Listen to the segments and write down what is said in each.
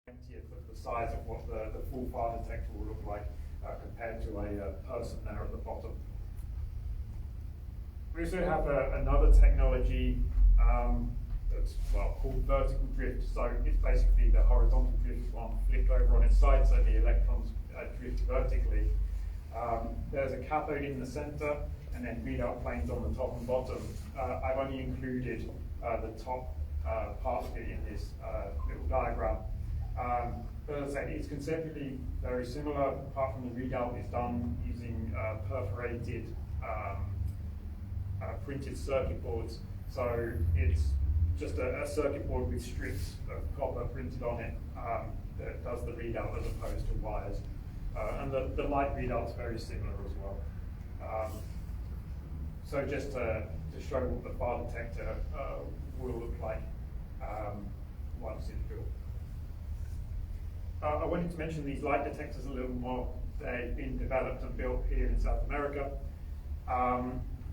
20th of the size of what the full fire detector will look like compared to a person there at the bottom. We also have another technology that's called vertical drift. So it's basically the horizontal drift one flipped over on its side, so the electrons drift vertically. There's a cathode in the center, and then readout planes on the top and bottom. I've only included the top part of it in this little diagram. But as I said, it's conceptually very similar, apart from the readout is done using perforated printed circuit boards. So it's just a circuit board with strips of copper printed on it that does the readout as opposed to wires. And the light readout's very similar as well. So just to show what the fire detector will look like once it's built. I wanted to mention these light detectors a little more. They've been developed and built here in South America.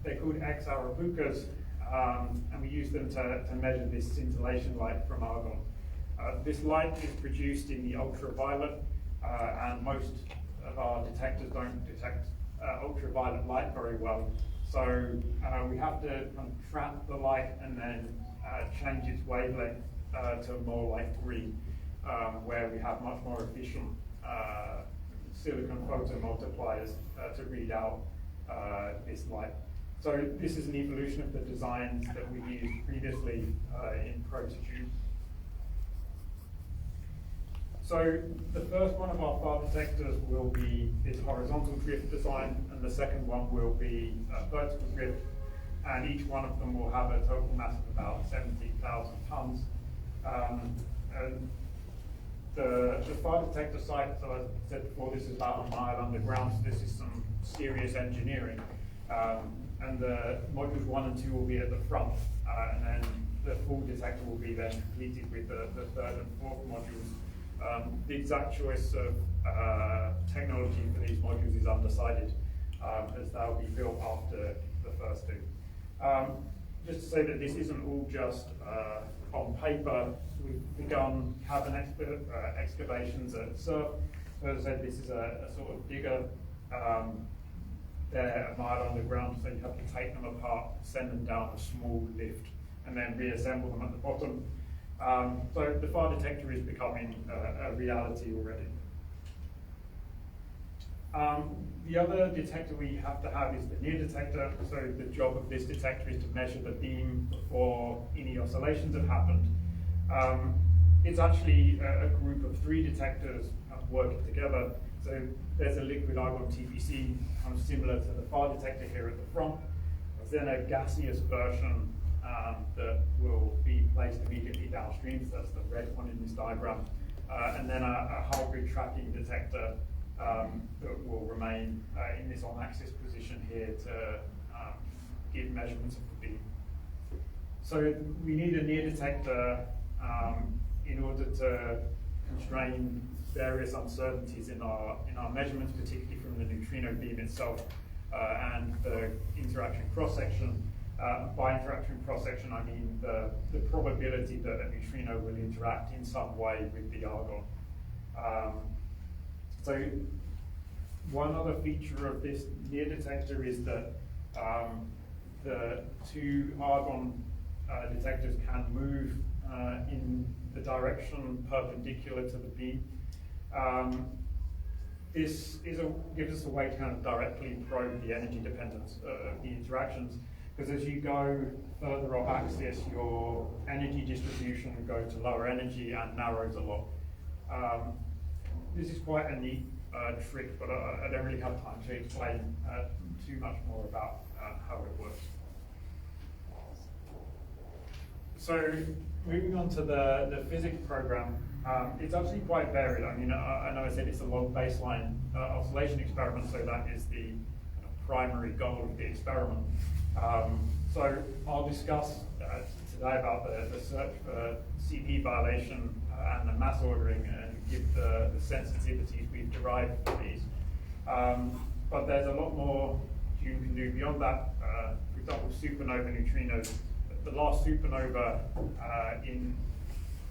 They're called X-Arapucas, and we use them to measure this scintillation light from argon. This light is produced in the ultraviolet, and most of our detectors don't detect ultraviolet light very well. So we have to kind of trap the light and then change its wavelength to more like green, where we have much more efficient silicon photomultipliers to read out this light. So this is an evolution of the designs that we used previously in Prototube. So the first one of our fire detectors will be this horizontal drift design, and the second one will be vertical drift, and each one of them will have a total mass of about 17,000 tons. And the fire detector site, so as I said before, this is about a mile underground, so this is some serious engineering. And the modules 1 and 2 will be at the front, and then the full detector will be then completed with the third and fourth modules. The exact choice of technology for these modules is undecided, as they'll be built after the first two. Just to say that this isn't all just on paper. We've begun cavern excavations at SURF. So as I said, this is a sort of digger. They're a mile underground, so you have to take them apart, send them down a small lift, and then reassemble them at the bottom. So the fire detector is becoming a reality already. The other detector we have to have is the near detector. So the job of this detector is to measure the beam before any oscillations have happened. It's actually a group of 3 detectors working together. So there's a liquid argon TPC, kind of similar to the fire detector here at the front. There's then a gaseous version that will be placed immediately downstream. So that's the red one in this diagram. And then a hybrid tracking detector that will remain in this on-axis position here to give measurements of the beam. So we need a near detector in order to constrain various uncertainties in our measurements, particularly from the neutrino beam itself and the interaction cross-section. By interaction cross-section, I mean the probability that a neutrino will interact in some way with the argon. So one other feature of this near detector is that the 2 argon detectors can move in the direction perpendicular to the beam. This gives us a way to kind of directly probe the energy dependence of the interactions, because as you go further off axis, your energy distribution goes to lower energy and narrows a lot. This is quite a neat trick, but I don't really have time to explain too much more about how it works. So moving on to the physics program, it's actually quite varied. I mean, I know I said it's a long baseline oscillation experiment, so that is the primary goal of the experiment. So I'll discuss today about the search for CP violation and the mass ordering, and give the sensitivities we've derived for these. But there's a lot more you can do beyond that. For example, supernova neutrinos. The last supernova in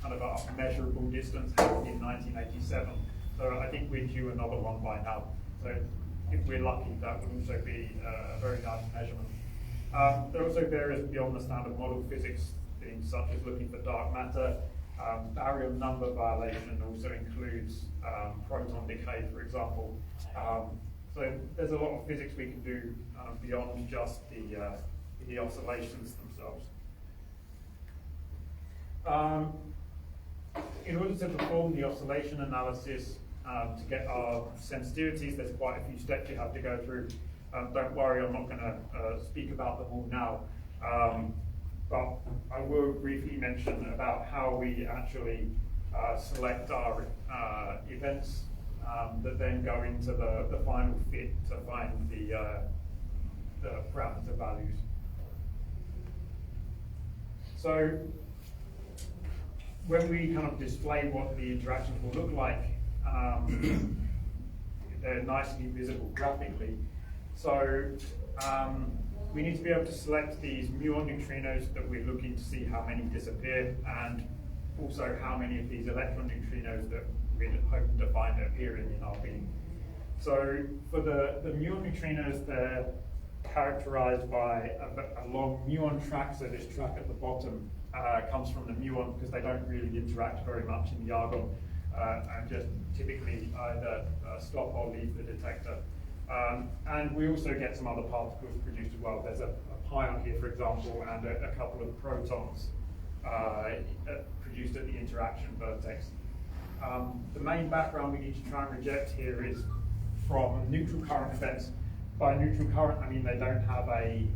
kind of a measurable distance happened in 1987. So I think we're due another one by now. So if we're lucky, that would also be a very nice measurement. There are also various beyond the standard model physics things, such as looking for dark matter. Baryon number violation also includes proton decay, for example. So there's a lot of physics we can do beyond just the oscillations themselves. In order to perform the oscillation analysis to get our sensitivities, there's quite a few steps you have to go through. Don't worry, I'm not going to speak about them all now. But I will briefly mention about how we actually select our events that then go into the final fit to find the parameter values. So when we kind of display what the interactions will look like, they're nicely visible graphically. So we need to be able to select these muon neutrinos that we're looking to see how many disappear, and also how many of these electron neutrinos that we're hoping to find appearing in our beam. So for the muon neutrinos, they're characterized by a long muon track. So this track at the bottom comes from the muon because they don't really interact very much in the argon and just typically either stop or leave the detector. And we also get some other particles produced as well. There's a pion here, for example, and a couple of protons produced at the interaction vertex. The main background we need to try and reject here is from neutral current events. By neutral current, I mean they don't have a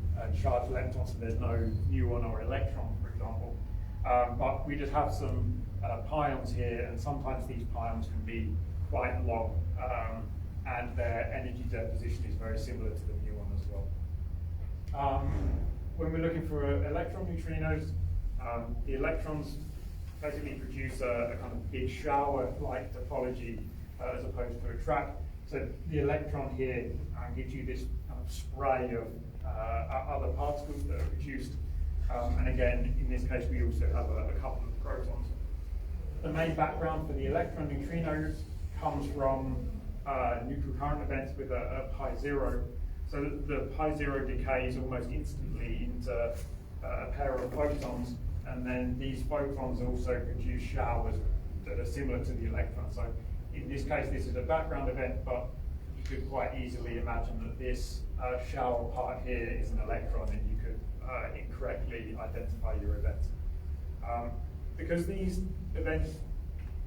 charged electron, so there's no muon or electron, for example. But we just have some pions here, and sometimes these pions can be quite long, and their energy deposition is very similar to the muon as well. When we're looking for electron neutrinos, the electrons basically produce a kind of big shower-like topology as opposed to a track. So the electron here gives you this kind of spray of other particles that are produced. And again, in this case, we also have a couple of protons. The main background for the electron neutrinos comes from neutral current events with a pi zero. So the pi zero decays almost instantly into a pair of photons, and then these photons also produce showers that are similar to the electron. So in this case, this is a background event, but you could quite easily imagine that this shower part here is an electron, and you could incorrectly identify your event. Because these events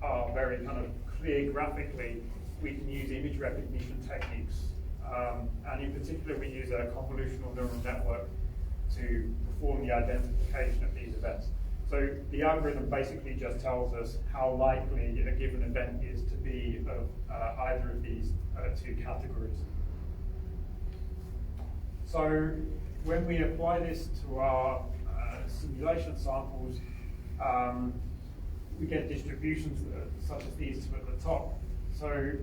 are very kind of clear graphically, we can use image recognition techniques. And in particular, we use a convolutional neural network to perform the identification of these events. So the algorithm basically just tells us how likely a given event is to be of either of these two categories. So when we apply this to our simulation samples, we get distributions such as these at the top. So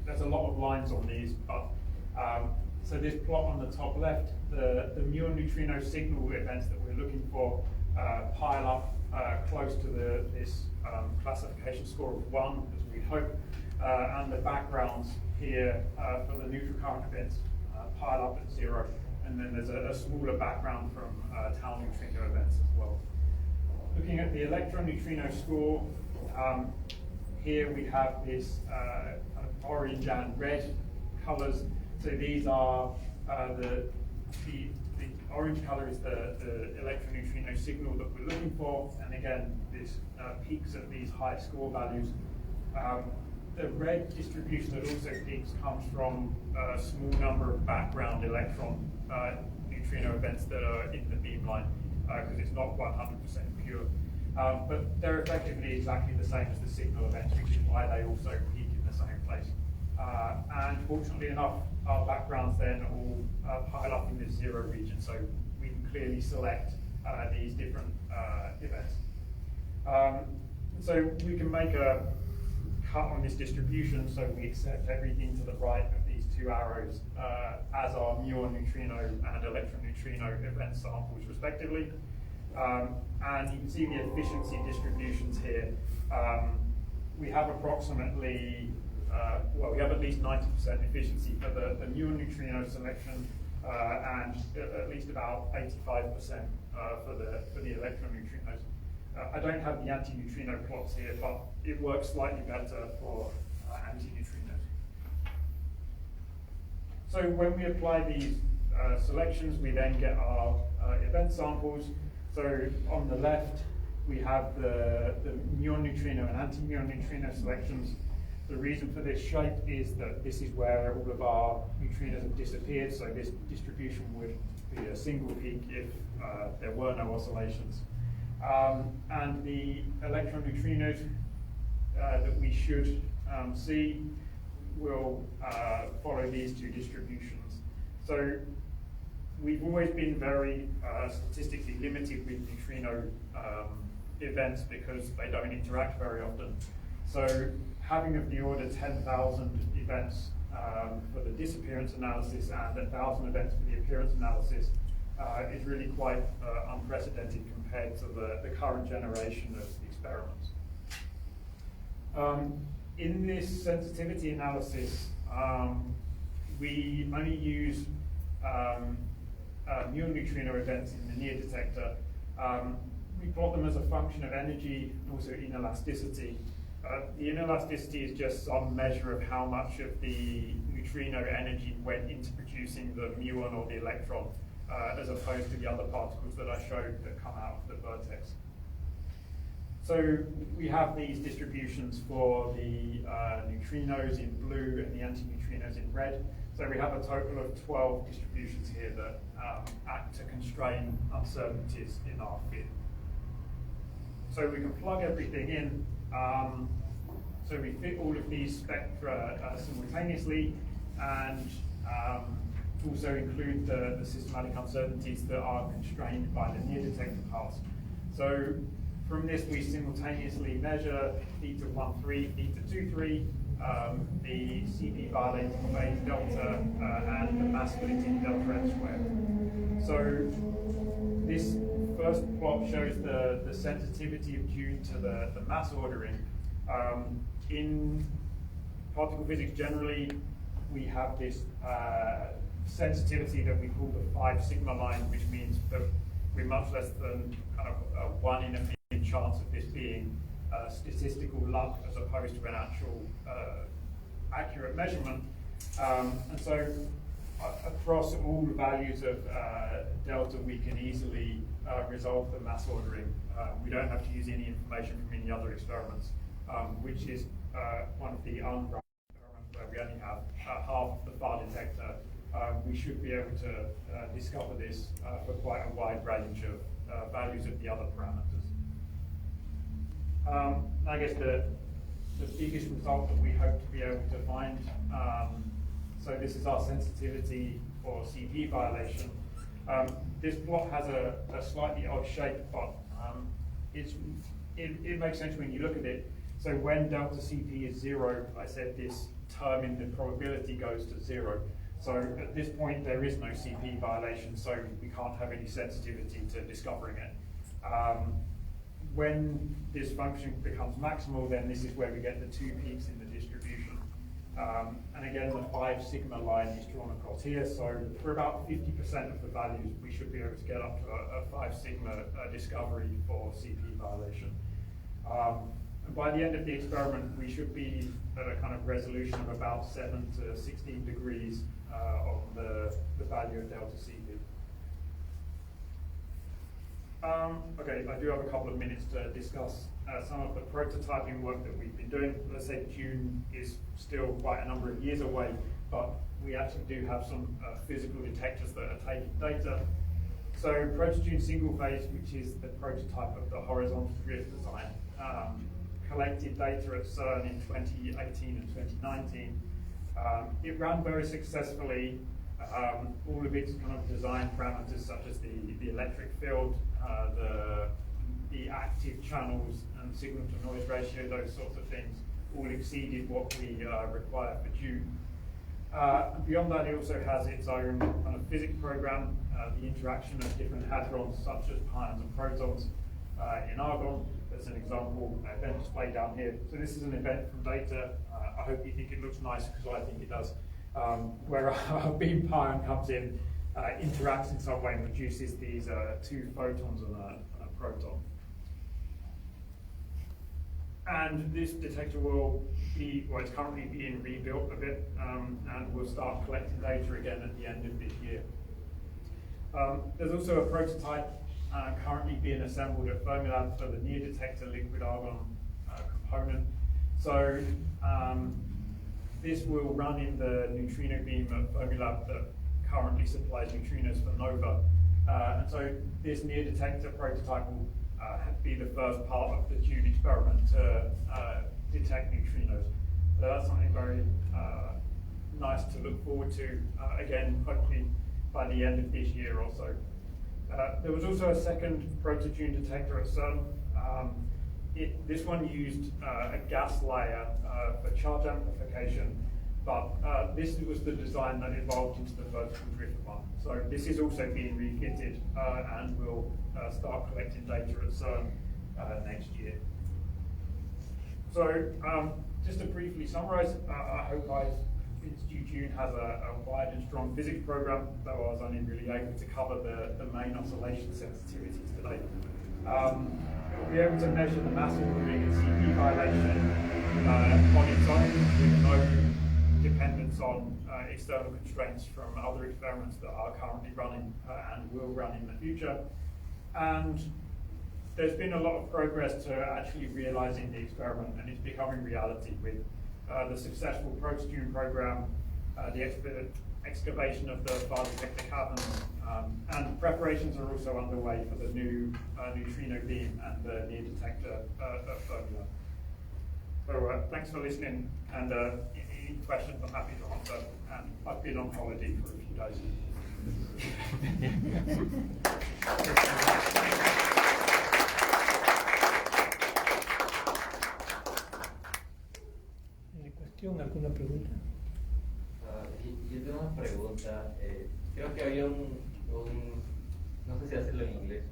there's a lot of lines on these, but so this plot on the top left, the muon neutrino signal events that we're looking for pile up close to this classification score of 1, as we hope, and the backgrounds here for the neutral current events pile up at 0, and then there's a smaller background from tau neutrino events as well. Looking at the electron neutrino score, here we have this orange and red colors. So these are the orange color is the electron neutrino signal that we're looking for, and again, this peaks at these high score values. The red distribution that also peaks comes from a small number of background electron neutrino events that are in the beamline, because it's not 100% pure. But they're effectively exactly the same as the signal events, which is why they also peak in the same place. And fortunately enough, our backgrounds then all pile up in this 0 region, so we can clearly select these different events. So we can make a cut on this distribution, so we accept everything to the right of these 2 arrows as our muon neutrino and electron neutrino event samples respectively. And you can see the efficiency distributions here. We have approximately, we have at least 90% efficiency for the muon neutrino selection, and at least about 85% for the electron neutrinos. I don't have the anti-neutrino plots here, but it works slightly better for anti-neutrinos. So when we apply these selections, we then get our event samples. So on the left, we have the muon neutrino and anti-muon neutrino selections. The reason for this shape is that this is where all of our neutrinos have disappeared, so this distribution would be a single peak if there were no oscillations. And the electron neutrinos that we should see will follow these two distributions. So we've always been very statistically limited with neutrino events because they don't interact very often. So having of the order 10,000 events for the disappearance analysis and 1,000 events for the appearance analysis is really quite unprecedented compared to the current generation of experiments. In this sensitivity analysis, we only use muon neutrino events in the near detector. We plot them as a function of energy and also inelasticity. The inelasticity is just some measure of how much of the neutrino energy went into producing the muon or the electron, as opposed to the other particles that I showed that come out of the vertex. So we have these distributions for the neutrinos in blue and the antineutrinos in red. So we have a total of 12 distributions here that act to constrain uncertainties in our field. So we can plug everything in. So we fit all of these spectra simultaneously, and also include the systematic uncertainties that are constrained by the near detector paths. So from this, we simultaneously measure theta 1,3, theta 2,3, the CP violating phase delta, and the mass splitting delta n squared. So this first plot shows the sensitivity of Dune to the mass ordering. In particle physics generally, we have this sensitivity that we call the 5 sigma line, which means that we're much less than kind of a 1 in a million chance of this being statistical luck as opposed to an actual accurate measurement. And so across all values of delta, we can easily resolve the mass ordering. We don't have to use any information from any other experiments, which is one of the unrun experiments where we only have half the far detector. We should be able to discover this for quite a wide range of values of the other parameters. I guess the biggest result that we hope to be able to find, so this is our sensitivity for CP violation. This plot has a slightly odd shape, but it makes sense when you look at it. So when delta CP is 0, I said this term in the probability goes to 0. So at this point, there is no CP violation, so we can't have any sensitivity to discovering it. When this function becomes maximal, then this is where we get the 2 peaks in the distribution. And again, the 5 sigma line is drawn across here, so for about 50% of the values, we should be able to get up to a 5 sigma discovery for CP violation. And by the end of the experiment, we should be at a kind of resolution of about 7 to 16 degrees on the value of delta CP. Okay, I do have a couple of minutes to discuss some of the prototyping work that we've been doing. Let's say Dune is still quite a number of years away, but we actually do have some physical detectors that are taking data. So ProtoDune single phase, which is the prototype of the horizontal drift design, collected data at CERN in 2018 and 2019. It ran very successfully. All of its kind of design parameters, such as the electric field, the active channels and signal to noise ratio, those sorts of things, all exceeded what we require for Dune. Beyond that, it also has its own kind of physics program, the interaction of different hadrons such as pions and protons in argon. There's an example event displayed down here. So this is an event from data. I hope you think it looks nice because I think it does. Where a beam pion comes in, interacts in some way and produces these two photons and a proton. And this detector will be, well, it's currently being rebuilt a bit, and we'll start collecting data again at the end of this year. There's also a prototype currently being assembled at Fermilab for the near detector liquid argon component. So this will run in the neutrino beam at Fermilab that currently supplies neutrinos for NOVA. And so this near detector prototype will be the first part of the June experiment to detect neutrinos. So that's something very nice to look forward to, again, hopefully by the end of this year or so. There was also a second proto-June detector at CERN. This one used a gas layer for charge amplification, but this was the design that evolved into the vertical drift one. So this is also being refitted and will start collecting data at CERN next year. So just to briefly summarize, I hope Institute June has a wide and strong physics program, though I was only really able to cover the main oscillation sensitivities today. It will be able to measure the mass ordering and CP violation on its own with no dependence on external constraints from other experiments that are currently running and will run in the future. And there's been a lot of progress to actually realizing the experiment, and it's becoming reality with the successful proto-June program, the excavation of the far detector caverns, and preparations are also underway for the new neutrino beam and the near detector at Fermilab. So thanks for listening, and any questions I'm happy to answer. And I've been on holiday for a few days. ¿Alguna pregunta? Yo tengo una pregunta. Creo que había no sé si hacerlo en inglés.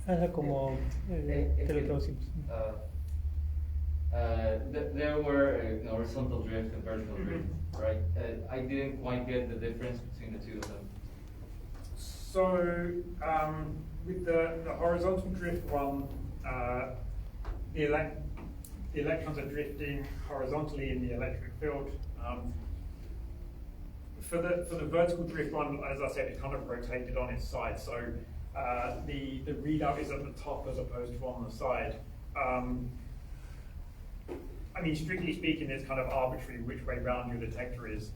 Hazla como te lo traducimos. There were horizontal drift and vertical drift, right? I didn't quite get the difference between the two of them. So with the horizontal drift one, the electrons are drifting horizontally in the electric field. For the vertical drift one, as I said, it's kind of rotated on its side, so the readout is at the top as opposed to on the side. I mean, strictly speaking, it's kind of arbitrary which way round your detector is.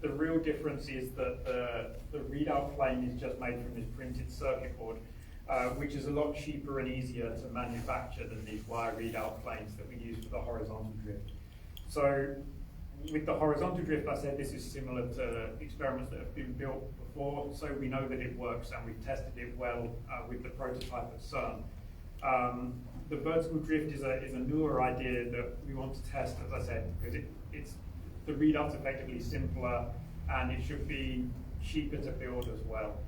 The real difference is that the readout plane is just made from this printed circuit board, which is a lot cheaper and easier to manufacture than these wire readout planes that we use for the horizontal drift. So with the horizontal drift, I said this is similar to experiments that have been built before, so we know that it works and we've tested it well with the prototype at CERN. The vertical drift is a newer idea that we want to test, as I said, because the readout's effectively simpler and it should be cheaper to build as well.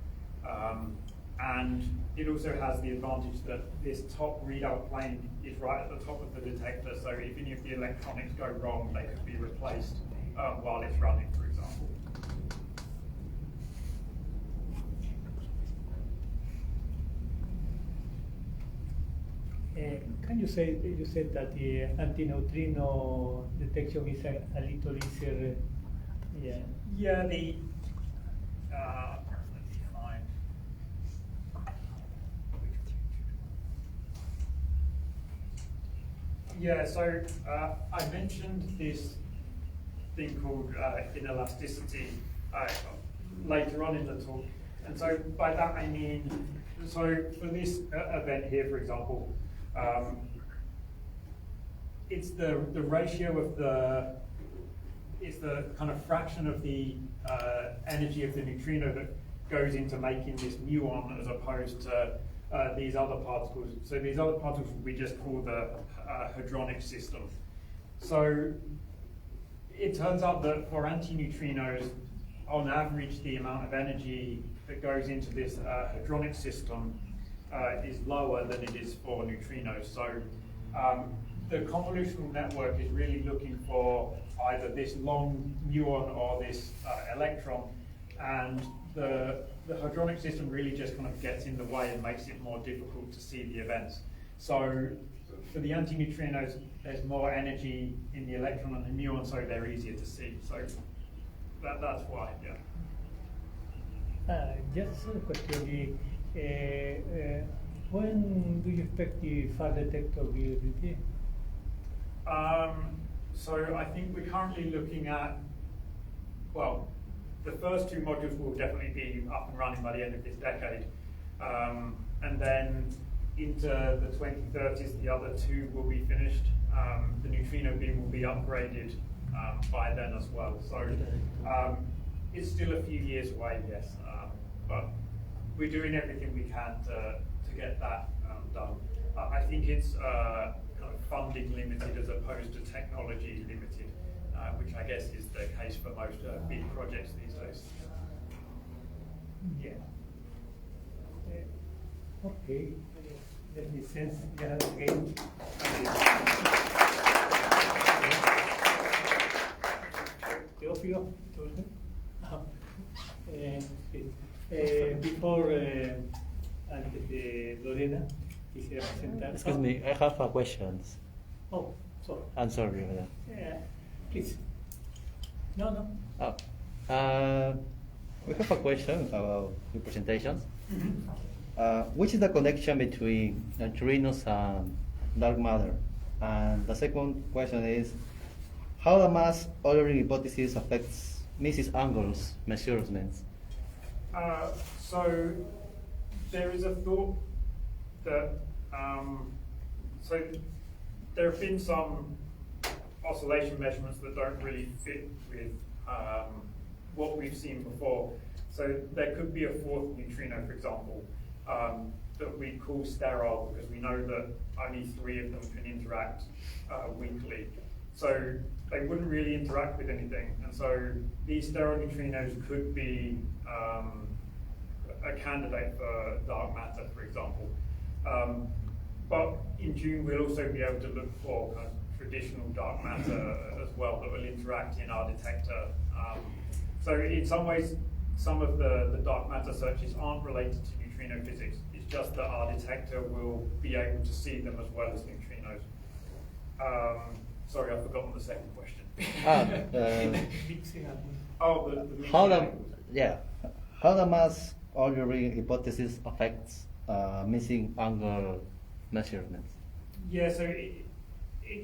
And it also has the advantage that this top readout plane is right at the top of the detector, so even if the electronics go wrong, they could be replaced while it's running, for example. Can you say, you said that the antineutrino detection is a little easier? Yeah, let me find. Yeah, so I mentioned this thing called inelasticity later on in the talk. And so by that I mean, so for this event here, for example, it's the ratio of it's the kind of fraction of the energy of the neutrino that goes into making this muon as opposed to these other particles. So these other particles we just call the hadronic system. So it turns out that for antineutrinos, on average, the amount of energy that goes into this hadronic system is lower than it is for neutrinos. So the convolutional network is really looking for either this long muon or this electron, and the hadronic system really just kind of gets in the way and makes it more difficult to see the events. So for the antineutrinos, there's more energy in the electron and the muon, so they're easier to see. So that's why, yeah. Just a question. When do you expect the far detector will be ready? So I think we're currently looking at, well, the first two modules will definitely be up and running by the end of this decade. And then into the 2030s, the other two will be finished. The neutrino beam will be upgraded by then as well. So it's still a few years away, yes. But we're doing everything we can to get that done. I think it's kind of funding limited as opposed to technology limited, which I guess is the case for most big projects these days. Yeah. Okay. Let me sense again. Teófilo. Before antes de Lorena, quisiera presentar. Excuse me, I have a question. Oh, sorry. I'm sorry. Please. No. Oh. We have a question about the presentations. Mm-hmm. Which is the connection between neutrinos and dark matter? And the second question is, how the mass ordering hypothesis affects Mrs. Angle's measurements? So there is a thought that, so there have been some oscillation measurements that don't really fit with what we've seen before. So there could be a fourth neutrino, for example, that we call sterile because we know that only 3 of them can interact weakly. So they wouldn't really interact with anything. And so these sterile neutrinos could be a candidate for dark matter, for example. But in June, we'll also be able to look for kind of traditional dark matter as well that will interact in our detector. So in some ways, some of the dark matter searches aren't related to neutrino physics. It's just that our detector will be able to see them as well as neutrinos. Sorry, I've forgotten the second question. How the mass ordering hypothesis affects missing angle measurements? Yeah, so it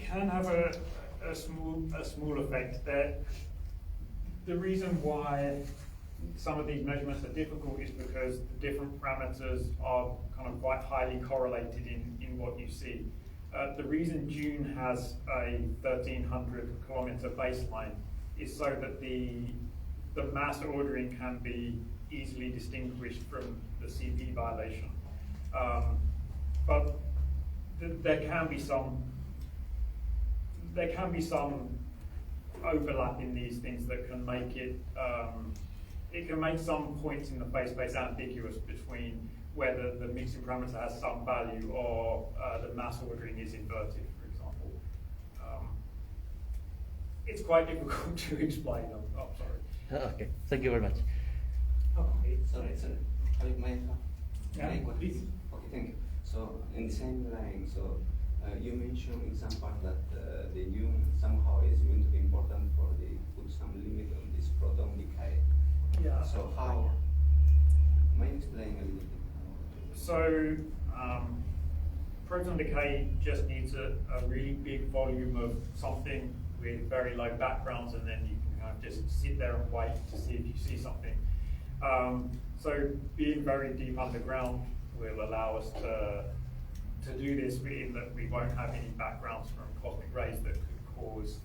can have a small effect. The reason why some of these measurements are difficult is because the different parameters are kind of quite highly correlated in what you see. The reason June has a 1,300 kilometer baseline is so that the mass ordering can be easily distinguished from the CP violation. But there can be some overlap in these things that can make it can make some points in the phase space ambiguous between whether the mixing parameter has some value or the mass ordering is inverted, for example. It's quite difficult to explain. I'm sorry. Okay, thank you very much. Okay. Sorry. My Yeah, please. Okay, thank you. So in the same line, so you mentioned in some part that the June somehow is going to be important for the put some limit on this proton decay. Yeah. So how? Might explain a little bit. So proton decay just needs a really big volume of something with very low backgrounds, and then you can kind of just sit there and wait to see if you see something. So being very deep underground will allow us to do this in that we won't have any backgrounds from cosmic rays that could cause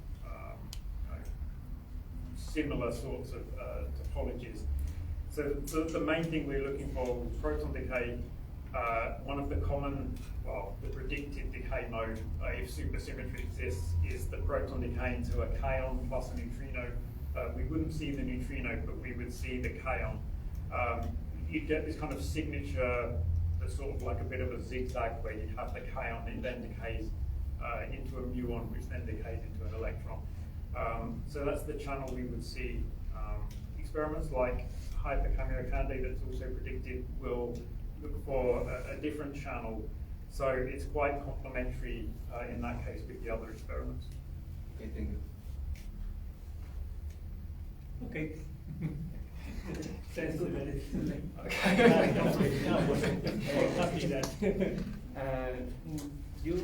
similar sorts of topologies. So the main thing we're looking for with proton decay One of the common, well, the predicted decay mode, if supersymmetry exists, is the proton decaying to a kaon plus a neutrino. We wouldn't see the neutrino, but we would see the kaon. You'd get this kind of signature that's sort of like a bit of a zigzag where you'd have the kaon, it then decays into a muon, which then decays into an electron. So that's the channel we would see. Experiments like Hypercameo-Candé that's also predicted will look for a different channel. So it's quite complementary in that case with the other experiments. Okay, thank you. Okay. Thanks to You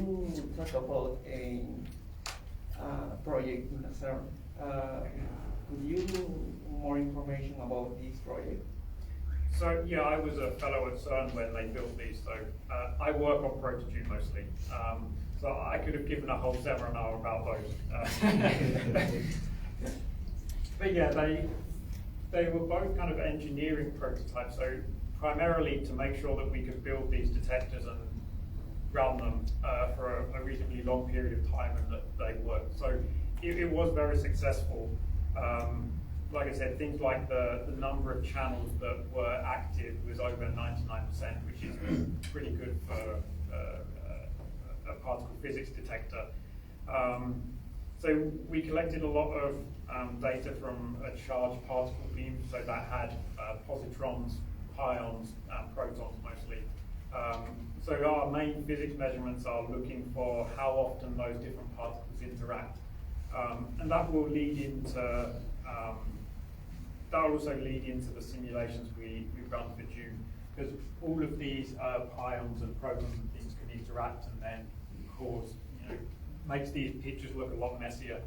talk about a project in the CERN. Could you more information about this project? So yeah, I was a fellow at CERN when they built these, so I work on Prototune mostly. So I could have given a whole seminar about those. But yeah, they were both kind of engineering prototypes, so primarily to make sure that we could build these detectors and run them for a reasonably long period of time and that they worked. So it was very successful. Like I said, things like the number of channels that were active was over 99%, which is pretty good for a particle physics detector. So we collected a lot of data from a charged particle beam, so that had positrons, pions, and protons mostly. So our main physics measurements are looking for how often those different particles interact. And that will lead into, that will also lead into the simulations we run for June, because all of these pions and protons and things can interact and then cause, makes these pictures look a lot messier.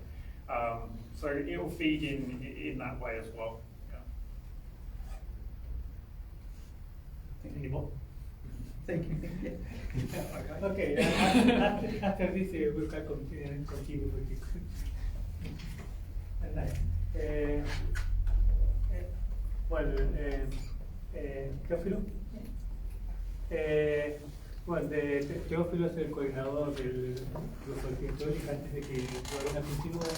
So it'll feed in that way as well. Yeah. Any more? Thank you. Okay. Okay, after this, we can continue with it. Nice. Well, Teófilo. Bueno, Teófilo es el coordinador del grupo de científicos. Antes de que Lorena continúe,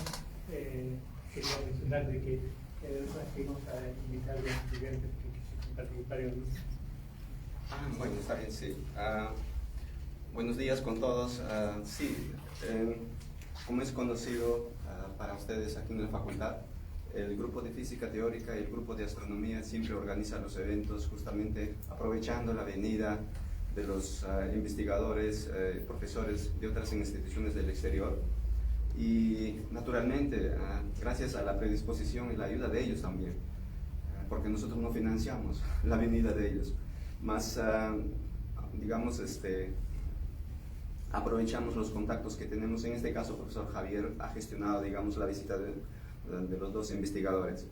quería mencionar de que vamos a invitar a los estudiantes que quisieran participar en el grupo. Bueno, está bien, sí. Buenos días con todos. Sí, como es conocido para ustedes aquí en la facultad, el grupo de física teórica y el grupo de astronomía siempre organizan los eventos justamente aprovechando la venida de los investigadores, profesores de otras instituciones del exterior. Y naturalmente, gracias a la predisposición y la ayuda de ellos también, porque nosotros no financiamos la venida de ellos. Más, digamos, aprovechamos los contactos que tenemos. En este caso, el profesor Javier ha gestionado, digamos, la visita de los dos investigadores.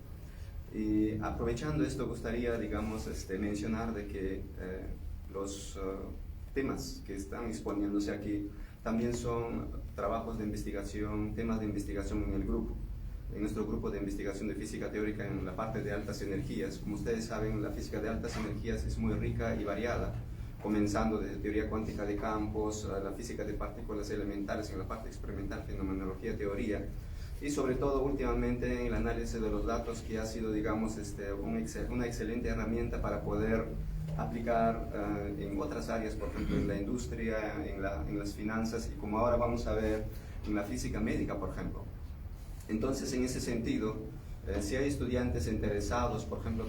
Y aprovechando esto, gustaría, digamos, mencionar de que los temas que están exponiéndose aquí también son trabajos de investigación, temas de investigación en el grupo. En nuestro grupo de investigación de física teórica en la parte de altas energías. Como ustedes saben, la física de altas energías es muy rica y variada, comenzando desde teoría cuántica de campos, la física de partículas elementales en la parte experimental, fenomenología, teoría, y sobre todo últimamente en el análisis de los datos, que ha sido, digamos, una excelente herramienta para poder aplicar en otras áreas, por ejemplo, en la industria, en las finanzas, y como ahora vamos a ver, en la física médica, por ejemplo. Entonces, en ese sentido, si hay estudiantes interesados, por ejemplo,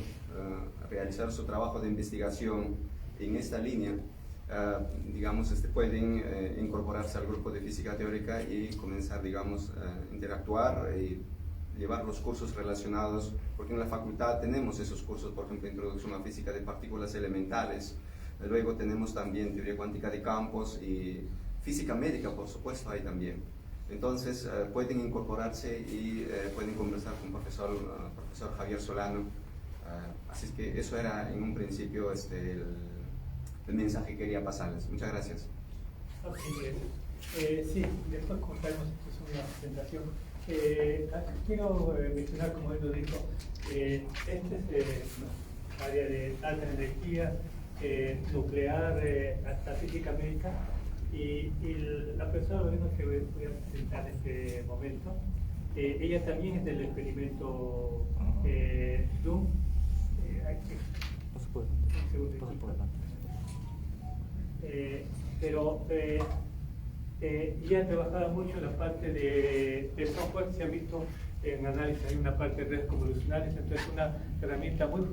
realizar su trabajo de investigación en esta línea, digamos, pueden incorporarse al grupo de física teórica y comenzar, digamos, a interactuar y llevar los cursos relacionados, porque en la facultad tenemos esos cursos, por ejemplo, Introducción a la Física de Partículas Elementales, luego tenemos también Teoría Cuántica de Campos y Física Médica, por supuesto, ahí también. Entonces, pueden incorporarse y pueden conversar con profesor Javier Solano. Así es que eso era en un principio el mensaje que quería pasarles. Muchas gracias. Okay, sí, después contaremos una presentación. Quiero mencionar, como él lo dijo, este es área de alta energía, nuclear hasta física médica. Y la profesora Lorena que voy a presentar en este momento, ella también es del experimento Zoom. Un segundito. Pero ella ha trabajado mucho en la parte de software. Se ha visto en análisis, hay una parte de redes convolucionales, entonces una herramienta muy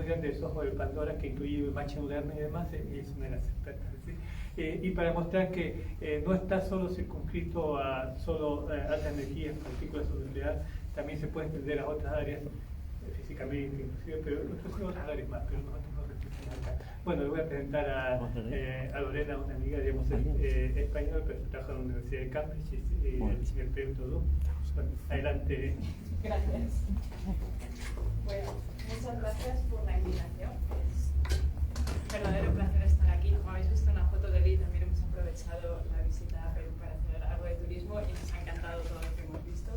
grande de software de Pandora que incluye machine learning y demás, y es una de las expertas. ¿Sí? Y para mostrar que no está solo circunscrito a solo alta energía, partículas nucleares, también se puede extender a otras áreas, físicamente inclusive, pero otras áreas más, pero nosotros no restriccionamos acá. Bueno, le voy a presentar a Lorena, una amiga, digamos, española, pero trabaja en la Universidad de Cambridge, y el experimento Zoom. Bueno, adelante. Gracias. Bueno, muchas gracias por la invitación. Es un verdadero placer estar aquí. Como habéis visto en la foto de Lee, también hemos aprovechado la visita a Perú para hacer algo de turismo y nos ha encantado todo lo que hemos visto.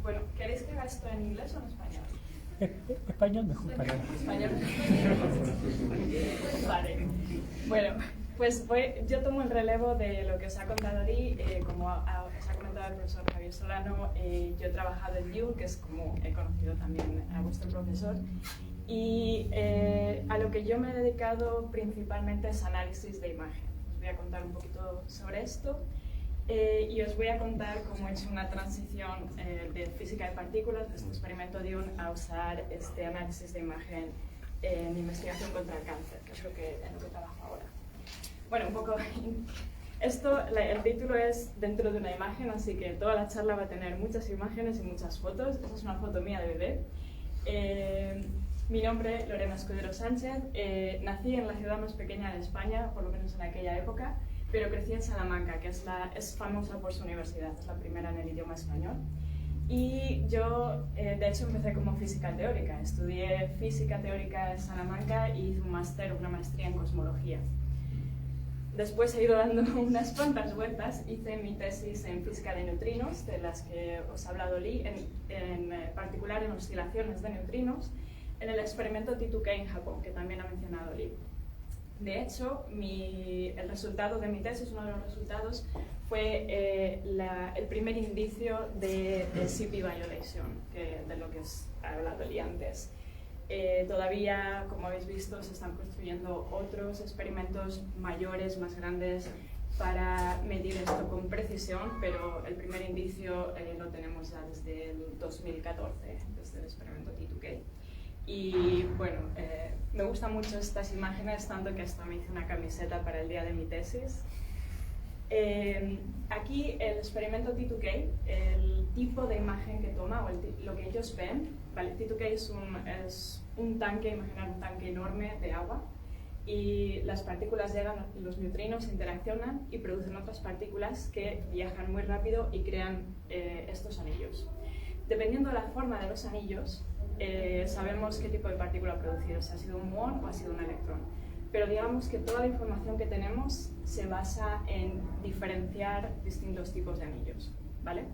Bueno, ¿queréis que haga esto en inglés o en español? Español mejor para Español. Vale. Bueno, pues yo tomo el relevo de lo que os ha contado Lee. Como os ha comentado el profesor Javier Solano, yo he trabajado en Dune, que es como he conocido también a vuestro profesor. Y a lo que yo me he dedicado principalmente es análisis de imagen. Os voy a contar un poquito sobre esto y os voy a contar cómo he hecho una transición de física de partículas, de este experimento Dune, a usar este análisis de imagen en investigación contra el cáncer, que es en lo que trabajo ahora. Bueno, un poco... el título es dentro de una imagen, así que toda la charla va a tener muchas imágenes y muchas fotos. Esta es una foto mía de bebé. Mi nombre es Lorena Escudero Sánchez. Nací en la ciudad más pequeña de España, por lo menos en aquella época, pero crecí en Salamanca, que es famosa por su universidad, es la primera en el idioma español. Y yo, de hecho, empecé como física teórica. Estudié física teórica en Salamanca y hice un máster, una maestría en cosmología. Después he ido dando unas cuantas vueltas, hice mi tesis en física de neutrinos, de las que os ha hablado Lee, en particular en oscilaciones de neutrinos, en el experimento T2K en Japón, que también ha mencionado Lee. De hecho, el resultado de mi tesis, uno de los resultados, fue el primer indicio de CP violation, de lo que os ha hablado Lee antes. Todavía, como habéis visto, se están construyendo otros experimentos mayores, más grandes, para medir esto con precisión, pero el primer indicio lo tenemos ya desde el 2014, desde el experimento T2K. Y bueno, me gustan mucho estas imágenes, tanto que hasta me hice una camiseta para el día de mi tesis. Aquí el experimento T2K, el tipo de imagen que toma, o lo que ellos ven, ¿vale? T2K es un tanque, imaginar un tanque enorme de agua, y las partículas llegan, los neutrinos interaccionan y producen otras partículas que viajan muy rápido y crean estos anillos. Dependiendo de la forma de los anillos, sabemos qué tipo de partícula ha producido, si ha sido un muón o ha sido un electrón. Pero digamos que toda la información que tenemos se basa en diferenciar distintos tipos de anillos, ¿vale?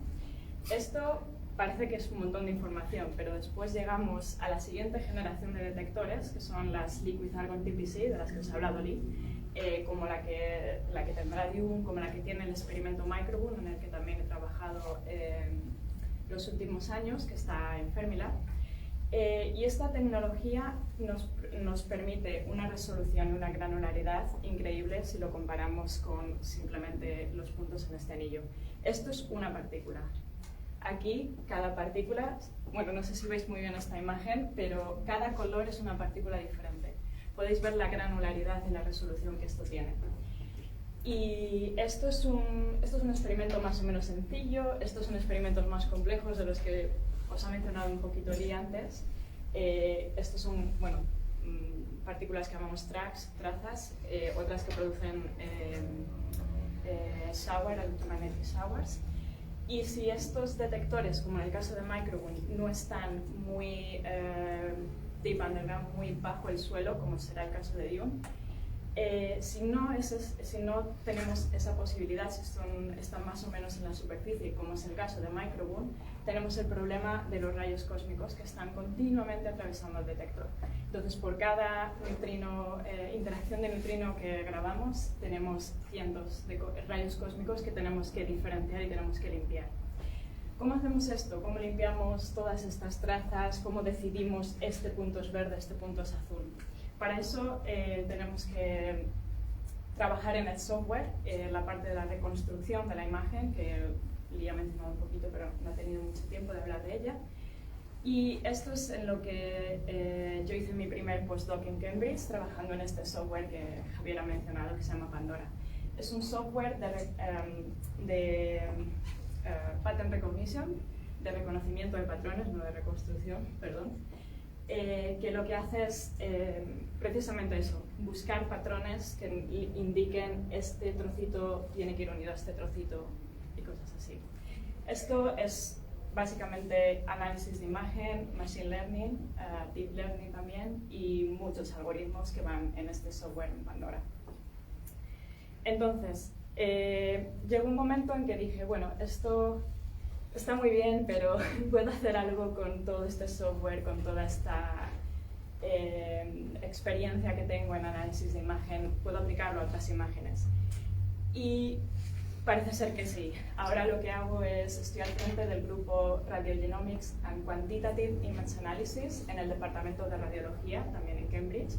Esto parece que es un montón de información, pero después llegamos a la siguiente generación de detectores, que son las Liquid Argon TPC, de las que os ha hablado Lee, como la que tendrá Dune, como la que tiene el experimento Microgun, en el que también he trabajado los últimos años, que está en Fermilab. Y esta tecnología nos permite una resolución y una granularidad increíble si lo comparamos con simplemente los puntos en este anillo. Esto es una partícula. Aquí, cada partícula, bueno, no sé si veis muy bien esta imagen, pero cada color es una partícula diferente. Podéis ver la granularidad y la resolución que esto tiene. Y esto es un experimento más o menos sencillo. Estos son experimentos más complejos de los que os ha mencionado un poquito Lee antes. Estos son, bueno, partículas que llamamos trazas, otras que producen electromagnetic showers. Y si estos detectores, como en el caso de Microgun, no están muy deep underground, muy bajo el suelo, como será el caso de Dune, Si no tenemos esa posibilidad, si están más o menos en la superficie, como es el caso de Microburn, tenemos el problema de los rayos cósmicos que están continuamente atravesando el detector. Entonces, por cada interacción de neutrino que grabamos, tenemos cientos de rayos cósmicos que tenemos que diferenciar y tenemos que limpiar. ¿Cómo hacemos esto? ¿Cómo limpiamos todas estas trazas? ¿Cómo decidimos este punto es verde, este punto es azul? Para eso tenemos que trabajar en el software, la parte de la reconstrucción de la imagen, que le he mencionado un poquito, pero no he tenido mucho tiempo de hablar de ella. Y esto es en lo que yo hice mi primer postdoc en Cambridge, trabajando en este software que Javier ha mencionado, que se llama Pandora. Es un software de pattern recognition, de reconocimiento de patrones, no de reconstrucción, perdón, que lo que hace es precisamente eso, buscar patrones que indiquen este trocito tiene que ir unido a este trocito y cosas así. Esto es básicamente análisis de imagen, machine learning, deep learning también, y muchos algoritmos que van en este software en Pandora. Entonces, llegó un momento en que dije, bueno, esto está muy bien, pero puedo hacer algo con todo este software, con toda esta experiencia que tengo en análisis de imagen, puedo aplicarlo a otras imágenes. Y parece ser que sí. Ahora lo que hago es, estoy al frente del grupo Radiogenomics and Quantitative Image Analysis en el departamento de radiología, también en Cambridge.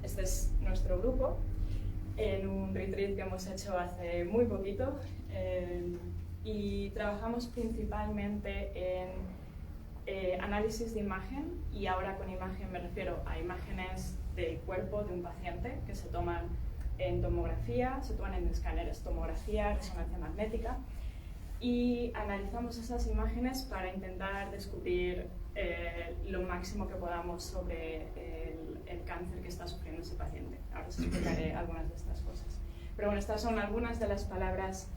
Este es nuestro grupo, en un retreat que hemos hecho hace muy poquito. Y trabajamos principalmente en análisis de imagen, y ahora con imagen me refiero a imágenes del cuerpo de un paciente que se toman en tomografía, se toman en escáneres, tomografía, resonancia magnética, y analizamos esas imágenes para intentar descubrir lo máximo que podamos sobre el cáncer que está sufriendo ese paciente. Ahora os explicaré algunas de estas cosas. Pero bueno, estas son algunas de las palabras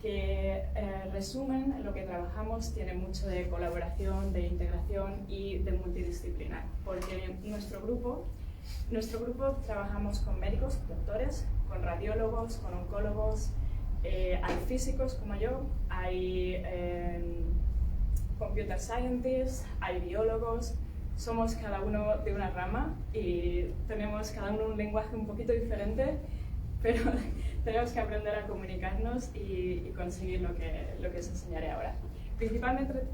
que resumen lo que trabajamos. Tiene mucho de colaboración, de integración y de multidisciplinar, porque en nuestro grupo trabajamos con médicos, doctores, con radiólogos, con oncólogos, hay físicos como yo, hay computer scientists, hay biólogos. Somos cada uno de una rama y tenemos cada uno un lenguaje un poquito diferente, pero tenemos que aprender a comunicarnos y conseguir lo que os enseñaré ahora. Principalmente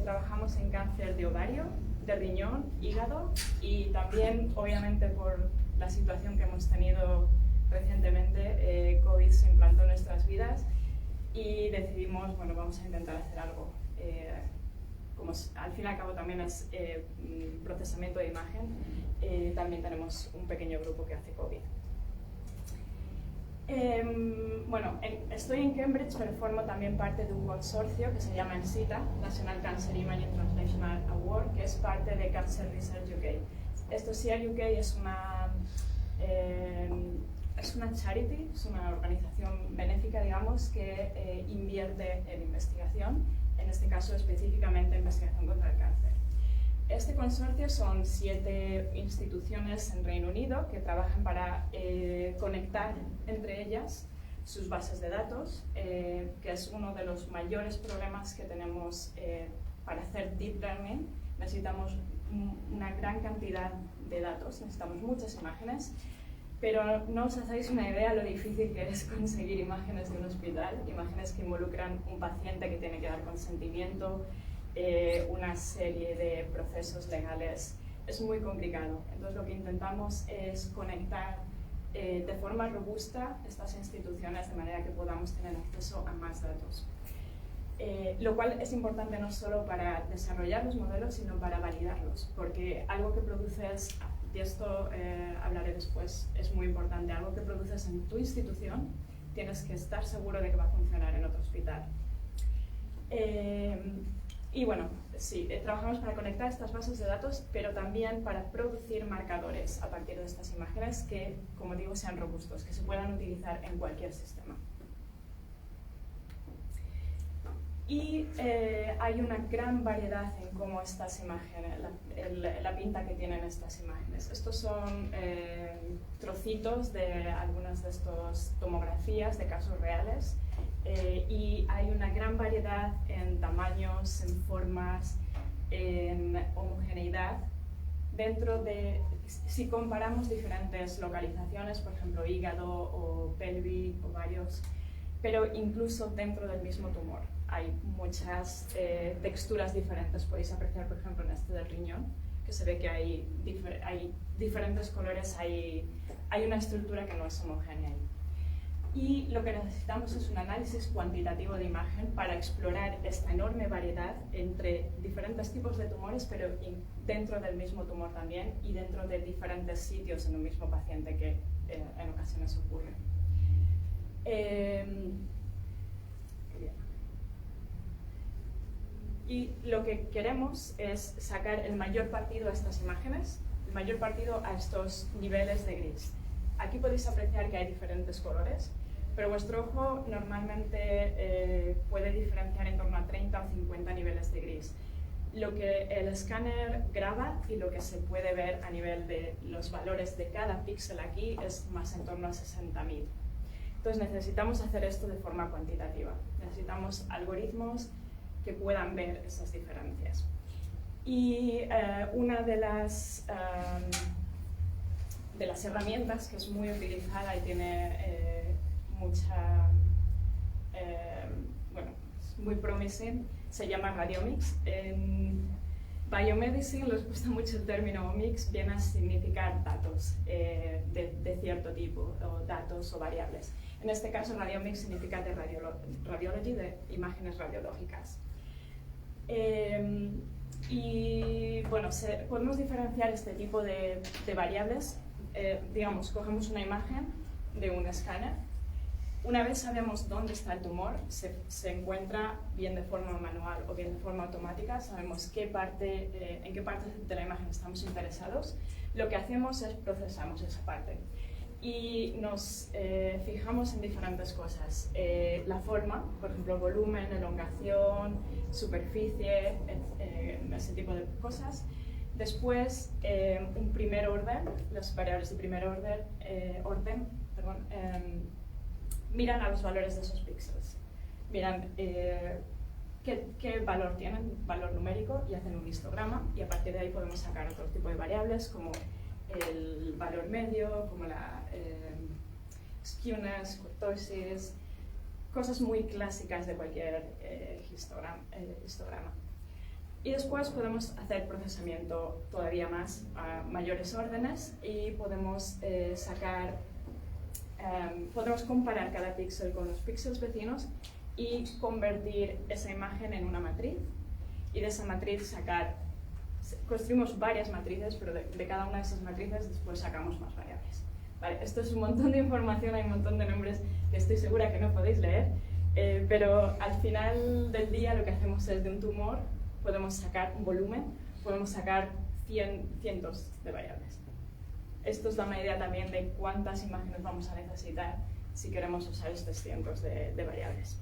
trabajamos en cáncer de ovario, de riñón, hígado, y también, obviamente, por la situación que hemos tenido recientemente, COVID se implantó en nuestras vidas y decidimos, bueno, vamos a intentar hacer algo. Como al fin y al cabo también es procesamiento de imagen, también tenemos un pequeño grupo que hace COVID. Bueno, estoy en Cambridge, pero formo también parte de un consorcio que se llama NCITA, National Cancer Imaging Translational Award, que es parte de Cancer Research UK. Esto CR UK es una charity, es una organización benéfica, digamos, que invierte en investigación, en este caso específicamente investigación contra el cáncer. Este consorcio son 7 instituciones en Reino Unido que trabajan para conectar entre ellas sus bases de datos, que es uno de los mayores problemas que tenemos para hacer deep learning. Necesitamos una gran cantidad de datos, necesitamos muchas imágenes, pero no os hacéis una idea lo difícil que es conseguir imágenes de un hospital, imágenes que involucran un paciente que tiene que dar consentimiento, una serie de procesos legales. Es muy complicado. Entonces lo que intentamos es conectar de forma robusta estas instituciones de manera que podamos tener acceso a más datos. Lo cual es importante no solo para desarrollar los modelos, sino para validarlos, porque algo que produces, y esto hablaré después, es muy importante, algo que produces en tu institución, tienes que estar seguro de que va a funcionar en otro hospital. Y bueno, sí, trabajamos para conectar estas bases de datos, pero también para producir marcadores a partir de estas imágenes que, como digo, sean robustos, que se puedan utilizar en cualquier sistema. Y hay una gran variedad en cómo estas imágenes, la pinta que tienen estas imágenes. Estos son trocitos de algunas de estas tomografías de casos reales y hay una gran variedad en tamaños, en formas, en homogeneidad. Dentro de, si comparamos diferentes localizaciones, por ejemplo hígado o pelvis, ovarios, pero incluso dentro del mismo tumor hay muchas texturas diferentes. Podéis apreciar, por ejemplo, en este del riñón, que se ve que hay diferentes colores, hay una estructura que no es homogénea ahí. Y lo que necesitamos es un análisis cuantitativo de imagen para explorar esta enorme variedad entre diferentes tipos de tumores, pero dentro del mismo tumor también y dentro de diferentes sitios en un mismo paciente, que en ocasiones ocurre. Y lo que queremos es sacar el mayor partido a estas imágenes, el mayor partido a estos niveles de gris. Aquí podéis apreciar que hay diferentes colores, pero vuestro ojo normalmente puede diferenciar en torno a 30 o 50 niveles de gris. Lo que el escáner graba y lo que se puede ver a nivel de los valores de cada píxel aquí es más en torno a 60.000. Entonces necesitamos hacer esto de forma cuantitativa. Necesitamos algoritmos que puedan ver esas diferencias. Y una de las herramientas que es muy utilizada y tiene bueno, es muy promising, se llama radiomics. En biomedicine les gusta mucho el término omics, viene a significar datos de cierto tipo, o datos o variables. En este caso, radiomics significa de radiology, de imágenes radiológicas. Y bueno, podemos diferenciar este tipo de variables. Digamos, cogemos una imagen de un escáner. Una vez sabemos dónde está el tumor, se encuentra bien de forma manual o bien de forma automática, sabemos en qué parte de la imagen estamos interesados, lo que hacemos es procesamos esa parte. Y nos fijamos en diferentes cosas. La forma, por ejemplo, volumen, elongación, superficie, ese tipo de cosas. Después, un primer orden, las variables de primer orden, miran a los valores de esos píxeles. Miran qué valor tienen, valor numérico, y hacen un histograma, y a partir de ahí podemos sacar otro tipo de variables como el valor medio, como la skewness, cortosis, cosas muy clásicas de cualquier histograma. Y después podemos hacer procesamiento todavía más a mayores órdenes y podemos podemos comparar cada píxel con los píxeles vecinos y convertir esa imagen en una matriz, y de esa matriz construimos varias matrices, pero de cada una de esas matrices después sacamos más variables. Vale, esto es un montón de información, hay un montón de nombres que estoy segura que no podéis leer, pero al final del día lo que hacemos es, de un tumor podemos sacar un volumen, podemos sacar cientos de variables. Esto os da una idea también de cuántas imágenes vamos a necesitar si queremos usar estos cientos de variables.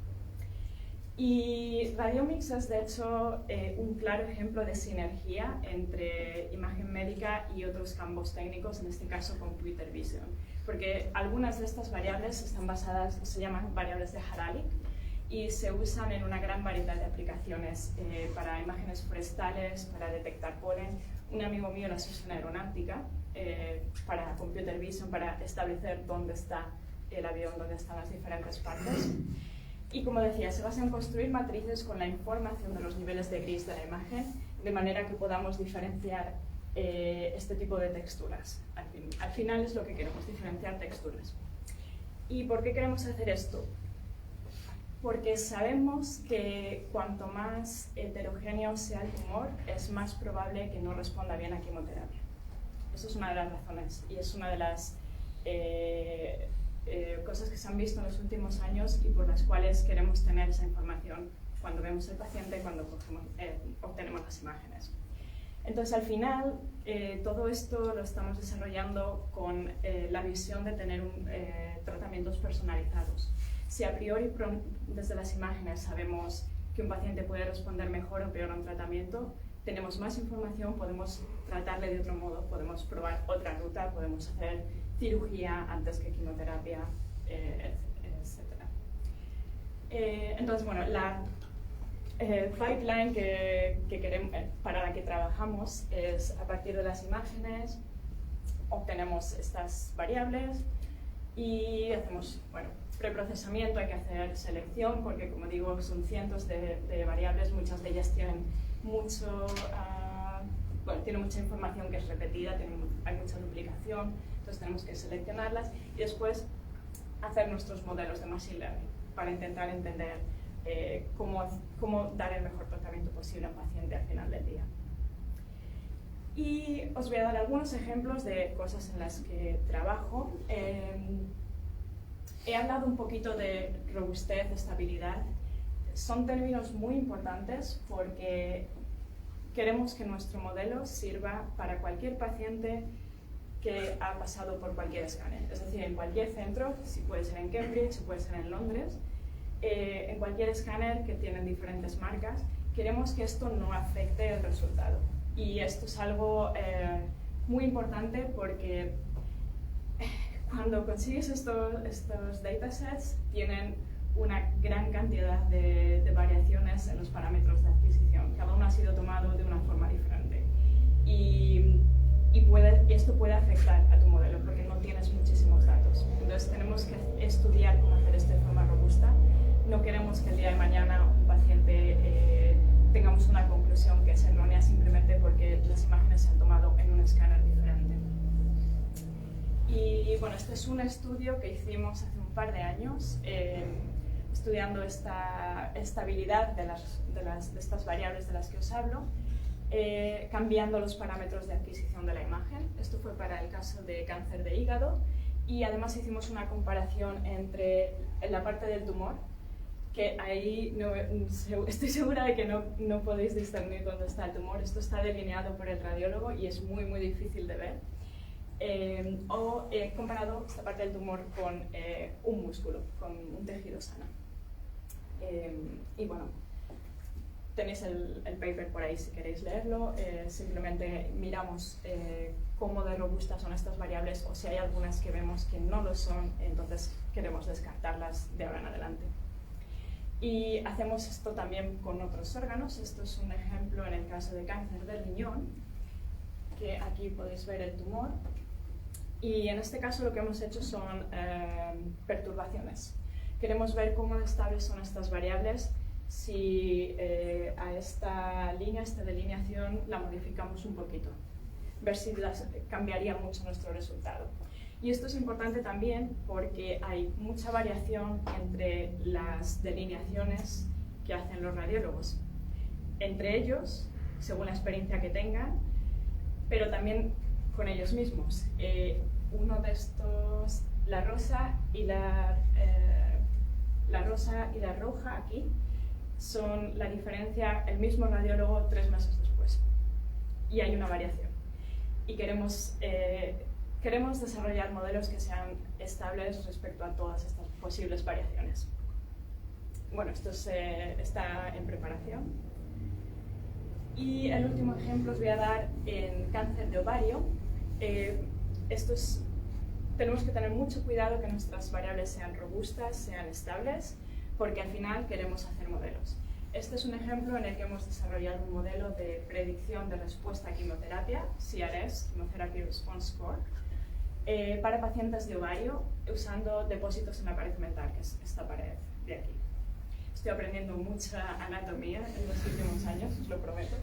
Y radiomics es, de hecho, un claro ejemplo de sinergia entre imagen médica y otros campos técnicos, en este caso computer vision, porque algunas de estas variables están basadas, se llaman variables de Haralick, y se usan en una gran variedad de aplicaciones para imágenes forestales, para detectar polen. Un amigo mío las usa en aeronáutica para computer vision, para establecer dónde está el avión, dónde están las diferentes partes. Y como decía, se basa en construir matrices con la información de los niveles de gris de la imagen, de manera que podamos diferenciar este tipo de texturas. Al final es lo que queremos, diferenciar texturas. ¿Y por qué queremos hacer esto? Porque sabemos que cuanto más heterogéneo sea el tumor, es más probable que no responda bien a quimioterapia. Eso es una de las razones y es una de las cosas que se han visto en los últimos años y por las cuales queremos tener esa información cuando vemos el paciente y cuando obtenemos las imágenes. Entonces, al final, todo esto lo estamos desarrollando con la visión de tener tratamientos personalizados. Si a priori desde las imágenes sabemos que un paciente puede responder mejor o peor a un tratamiento. Tenemos más información, podemos tratarle de otro modo, podemos probar otra ruta, podemos hacer cirugía antes que quimioterapia, etc. Entonces, bueno, la pipeline que queremos, para la que trabajamos es a partir de las imágenes, obtenemos estas variables y hacemos, bueno, preprocesamiento, hay que hacer selección porque, como digo, son cientos de variables, muchas de ellas tienen tienen mucha información que es repetida, hay mucha duplicación, entonces tenemos que seleccionarlas y después hacer nuestros modelos de Machine Learning para intentar entender cómo dar el mejor tratamiento posible a un paciente al final del día. Y os voy a dar algunos ejemplos de cosas en las que trabajo. He hablado un poquito de robustez, estabilidad. Son términos muy importantes porque queremos que nuestro modelo sirva para cualquier paciente que ha pasado por cualquier escáner. Es decir, en cualquier centro, si puede ser en Cambridge, si puede ser en Londres, en cualquier escáner que tienen diferentes marcas, queremos que esto no afecte el resultado. Y esto es algo muy importante porque cuando consigues estos datasets tienen una gran cantidad de variaciones en los parámetros de adquisición. Cada uno ha sido tomado de una forma diferente. Y esto puede afectar a tu modelo porque no tienes muchísimos datos. Entonces tenemos que estudiar cómo hacer esto de forma robusta. No queremos que el día de mañana un paciente tengamos una conclusión que es errónea simplemente porque las imágenes se han tomado en un escáner diferente. Y bueno, este es un estudio que hicimos hace un par de años estudiando esta estabilidad de estas variables de las que os hablo, cambiando los parámetros de adquisición de la imagen. Esto fue para el caso de cáncer de hígado y además hicimos una comparación entre la parte del tumor, que ahí estoy segura de que no podéis discernir dónde está el tumor. Esto está delineado por el radiólogo y es muy, muy difícil de ver. O he comparado esta parte del tumor con un músculo, con un tejido sano. Y bueno, tenéis el paper por ahí si queréis leerlo. Simplemente miramos cómo de robustas son estas variables o si hay algunas que vemos que no lo son, entonces queremos descartarlas de ahora en adelante. Y hacemos esto también con otros órganos. Esto es un ejemplo en el caso de cáncer del riñón, que aquí podéis ver el tumor. Y en este caso lo que hemos hecho son perturbaciones. Queremos ver cómo estables son estas variables si a esta línea, esta delineación, la modificamos un poquito. Ver si cambiaría mucho nuestro resultado. Y esto es importante también porque hay mucha variación entre las delineaciones que hacen los radiólogos. Entre ellos, según la experiencia que tengan, pero también con ellos mismos. Uno de estos, la rosa y la roja aquí, son la diferencia, el mismo radiólogo 3 meses después. Y hay una variación. Y queremos desarrollar modelos que sean estables respecto a todas estas posibles variaciones. Bueno, esto está en preparación. Y el último ejemplo os voy a dar en cáncer de ovario. Tenemos que tener mucho cuidado que nuestras variables sean robustas, sean estables, porque al final queremos hacer modelos. Este es un ejemplo en el que hemos desarrollado un modelo de predicción de respuesta a quimioterapia, CRS, Chemotherapy Response Score, para pacientes de ovario usando depósitos en la pared mental, que es esta pared de aquí. Estoy aprendiendo mucha anatomía en los últimos años, os lo prometo.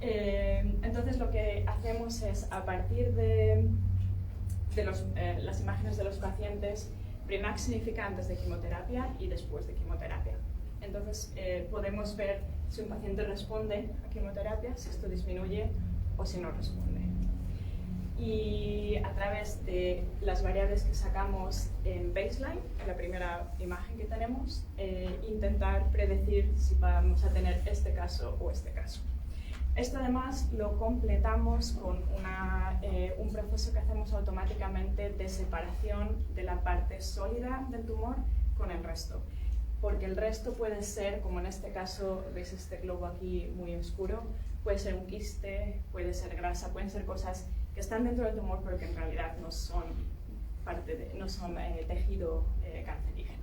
Entonces lo que hacemos es, a partir de las imágenes de los pacientes, PRIMAC significa antes de quimioterapia y después de quimioterapia. Entonces podemos ver si un paciente responde a quimioterapia, si esto disminuye o si no responde. Y a través de las variables que sacamos en baseline, en la primera imagen que tenemos, intentar predecir si vamos a tener este caso o este caso. Esto además lo completamos con un proceso que hacemos automáticamente de separación de la parte sólida del tumor con el resto. porque el resto puede ser, como en este caso, veis este globo aquí muy oscuro, puede ser un quiste, puede ser grasa, pueden ser cosas que están dentro del tumor pero que en realidad no son tejido cancerígeno.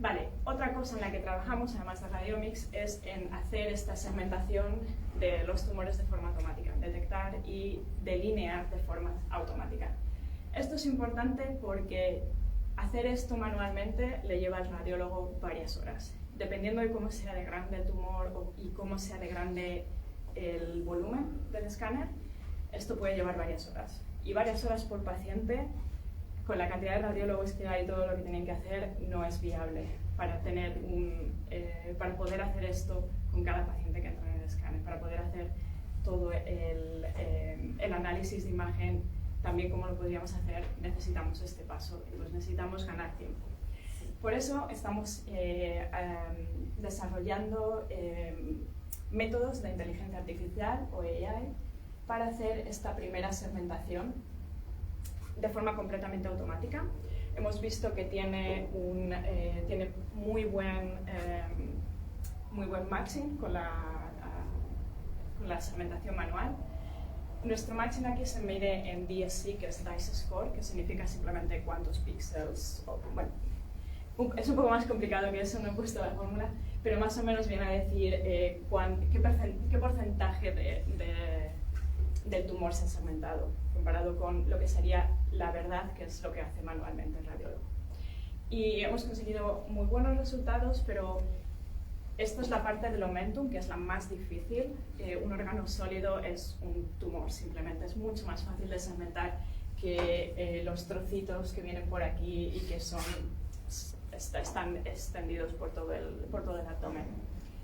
Vale, otra cosa en la que trabajamos, además de Radiomics, es en hacer esta segmentación de los tumores de forma automática, detectar y delinear de forma automática. Esto es importante porque hacer esto manualmente le lleva al radiólogo varias horas. Dependiendo de cómo sea de grande el tumor y cómo sea de grande el volumen del escáner, esto puede llevar varias horas. Y varias horas por paciente, con la cantidad de radiólogos que hay y todo lo que tienen que hacer, no es viable para poder hacer esto con cada paciente que entra en el escáner, para poder hacer todo el análisis de imagen también como lo podríamos hacer, necesitamos este paso, pues necesitamos ganar tiempo. Por eso estamos desarrollando métodos de inteligencia artificial o AI para hacer esta primera segmentación de forma completamente automática. Hemos visto que tiene muy buen matching con la segmentación manual. Nuestro matching aquí se mide en DSC, que es Dice Score, que significa simplemente cuántos píxeles. Bueno, es un poco más complicado que eso, no he puesto la fórmula, pero más o menos viene a decir qué porcentaje del tumor se ha segmentado, comparado con lo que sería la verdad, que es lo que hace manualmente el radiólogo. Y hemos conseguido muy buenos resultados, pero esta es la parte del omentum, que es la más difícil. Un órgano sólido es un tumor, simplemente. Es mucho más fácil de segmentar que los trocitos que vienen por aquí y que están extendidos por todo el abdomen.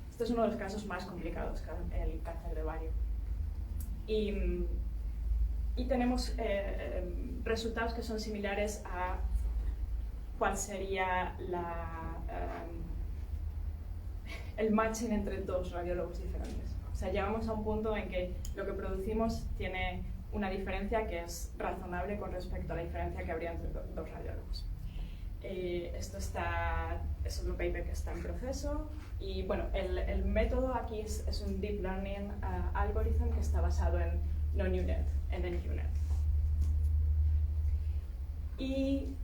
Este es uno de los casos más complicados, el cáncer de ovario. Y tenemos resultados que son similares a cuál sería el matching entre dos radiólogos diferentes. O sea, llegamos a un punto en que lo que producimos tiene una diferencia que es razonable con respecto a la diferencia que habría entre dos radiólogos. Esto es otro paper que está en proceso y bueno, el método aquí es un deep learning algorithm que está basado en non-UNet, en NQNet. Y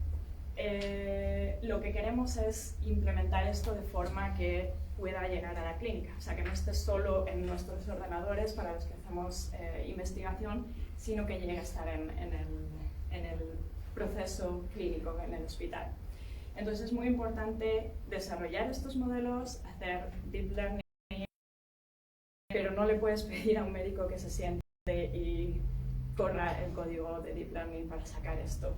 lo que queremos es implementar esto de forma que pueda llegar a la clínica, o sea, que no esté solo en nuestros ordenadores para los que hacemos investigación, sino que llegue a estar en el proceso clínico en el hospital. Entonces es muy importante desarrollar estos modelos, hacer deep learning, pero no le puedes pedir a un médico que se siente y corra el código de deep learning para sacar esto.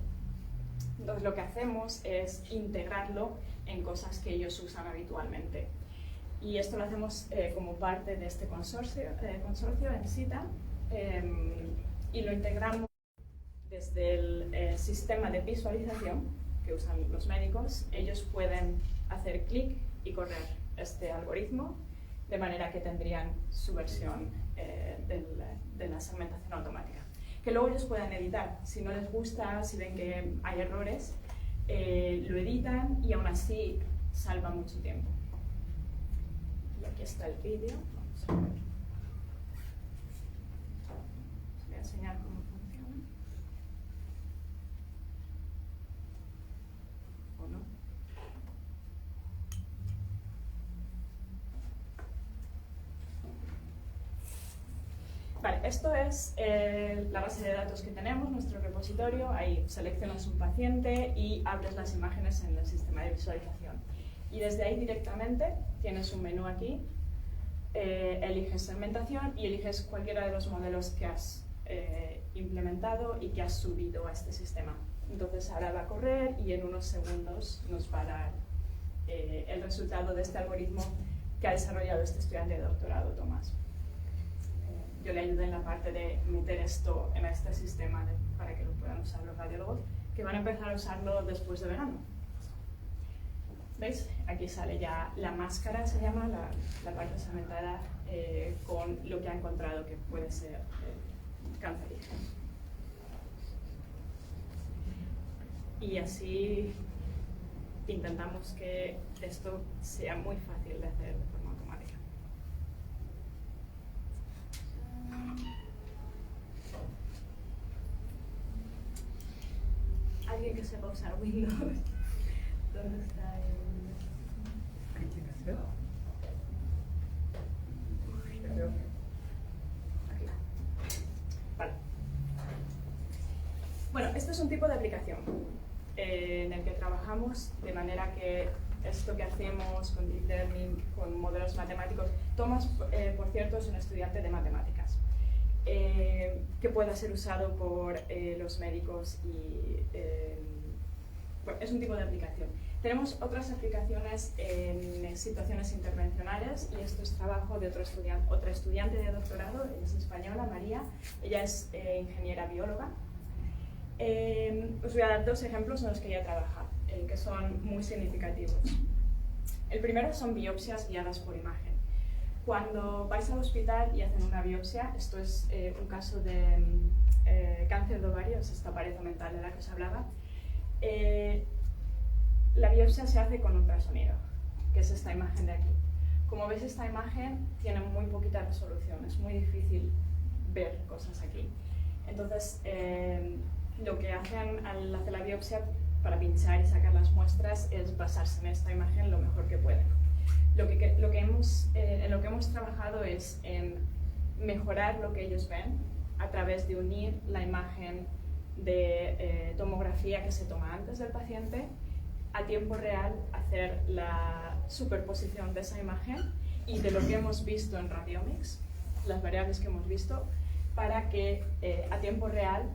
Entonces lo que hacemos es integrarlo en cosas que ellos usan habitualmente. Y esto lo hacemos como parte de este consorcio en CITA y lo integramos desde el sistema de visualización que usan los médicos. Ellos pueden hacer clic y correr este algoritmo de manera que tendrían su versión de la segmentación automática. Que luego ellos puedan editar. Si no les gusta, si ven que hay errores, lo editan y aún así salva mucho tiempo. Y aquí está el vídeo. Vamos a ver. Les voy a enseñar cómo funciona. ¿O no? Vale, esto es la base de datos que tenemos, nuestro repositorio. Ahí seleccionas un paciente y abres las imágenes en el sistema de visualización. Y desde ahí directamente tienes un menú aquí, eliges segmentación y eliges cualquiera de los modelos que has implementado y que has subido a este sistema. Entonces ahora va a correr y en unos segundos nos va a dar el resultado de este algoritmo que ha desarrollado este estudiante de doctorado, Tomás. Yo le ayudé en la parte de meter esto en este sistema para que lo puedan usar los radiólogos, que van a empezar a usarlo después de verano. ¿Veis? Aquí sale ya la máscara, se llama, la parte segmentada con lo que ha encontrado que puede ser cancerígeno. Y así intentamos que esto sea muy fácil de hacer de forma automática. ¿Alguien que sepa usar Windows? ¿Dónde está el...? ¿Qué quiere hacer? Aquí. Vale. Bueno, esto es un tipo de aplicación en el que trabajamos de manera que esto que hacemos con Deep Learning, con modelos matemáticos, Tomás, por cierto, es un estudiante de matemáticas, que pueda ser usado por los médicos y bueno, es un tipo de aplicación. Tenemos otras aplicaciones en situaciones intervencionales y esto es trabajo de otra estudiante de doctorado, ella es española, María, ella es ingeniera bióloga. Os voy a dar dos ejemplos en los que ella trabaja, que son muy significativos. El primero son biopsias guiadas por imagen. Cuando vais al hospital y hacen una biopsia, esto es un caso de cáncer de ovario, es esta pared mental de la que os hablaba, la biopsia se hace con ultrasonido, que es esta imagen de aquí. Como veis, esta imagen tiene muy poquita resolución, es muy difícil ver cosas aquí. Entonces, lo que hacen al hacer la biopsia para pinchar y sacar las muestras es basarse en esta imagen lo mejor que pueden. En lo que hemos trabajado es en mejorar lo que ellos ven a través de unir la imagen de tomografía que se toma antes del paciente a tiempo real, hacer la superposición de esa imagen y de lo que hemos visto en Radiomics, las variables que hemos visto, para que a tiempo real,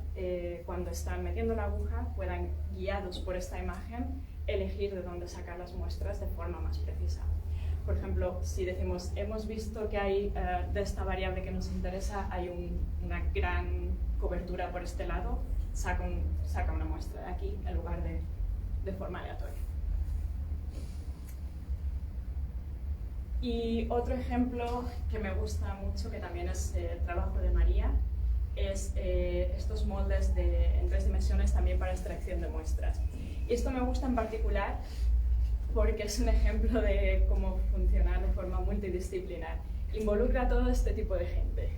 cuando están metiendo la aguja, puedan, guiados por esta imagen, elegir de dónde sacar las muestras de forma más precisa. Por ejemplo, si decimos, hemos visto que hay de esta variable que nos interesa, hay una gran cobertura por este lado, saca una muestra de aquí en lugar de forma aleatoria. Y otro ejemplo que me gusta mucho, que también es el trabajo de María, es estos moldes en 3 dimensiones también para extracción de muestras. Y esto me gusta en particular porque es un ejemplo de cómo funcionar de forma multidisciplinar. Involucra a todo este tipo de gente.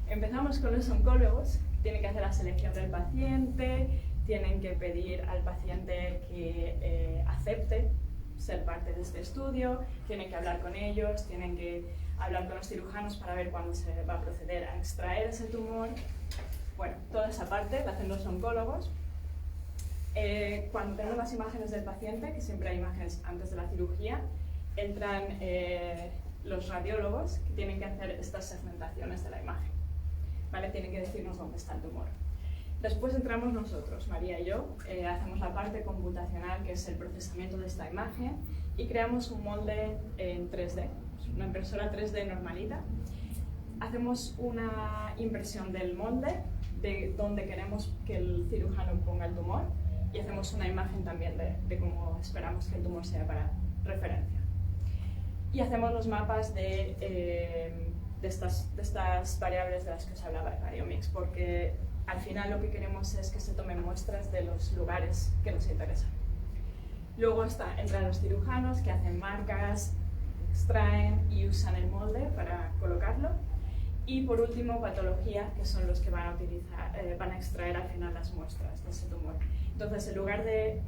Empezamos con los oncólogos, que tienen que hacer la selección del paciente, tienen que pedir al paciente que acepte ser parte de este estudio, tienen que hablar con ellos, tienen que hablar con los cirujanos para ver cuándo se va a proceder a extraer ese tumor. Bueno, toda esa parte la hacen los oncólogos. Cuando tenemos las imágenes del paciente, que siempre hay imágenes antes de la cirugía, entran los radiólogos que tienen que hacer estas segmentaciones de la imagen. ¿Vale? Tienen que decirnos dónde está el tumor. Después entramos nosotros, María y yo, hacemos la parte computacional, que es el procesamiento de esta imagen, y creamos un molde en 3D, una impresora 3D normalita. Hacemos una impresión del molde, de donde queremos que el cirujano ponga el tumor, y hacemos una imagen también de cómo esperamos que el tumor sea para referencia. Y hacemos los mapas de estas variables de las que os hablaba en Radiomics, porque al final lo que queremos es que se tomen muestras de los lugares que nos interesan. Luego entran los cirujanos que hacen marcas, extraen y usan el molde para colocarlo. Y por último, patología, que son los que van a extraer al final las muestras de ese tumor. Entonces, en lugar de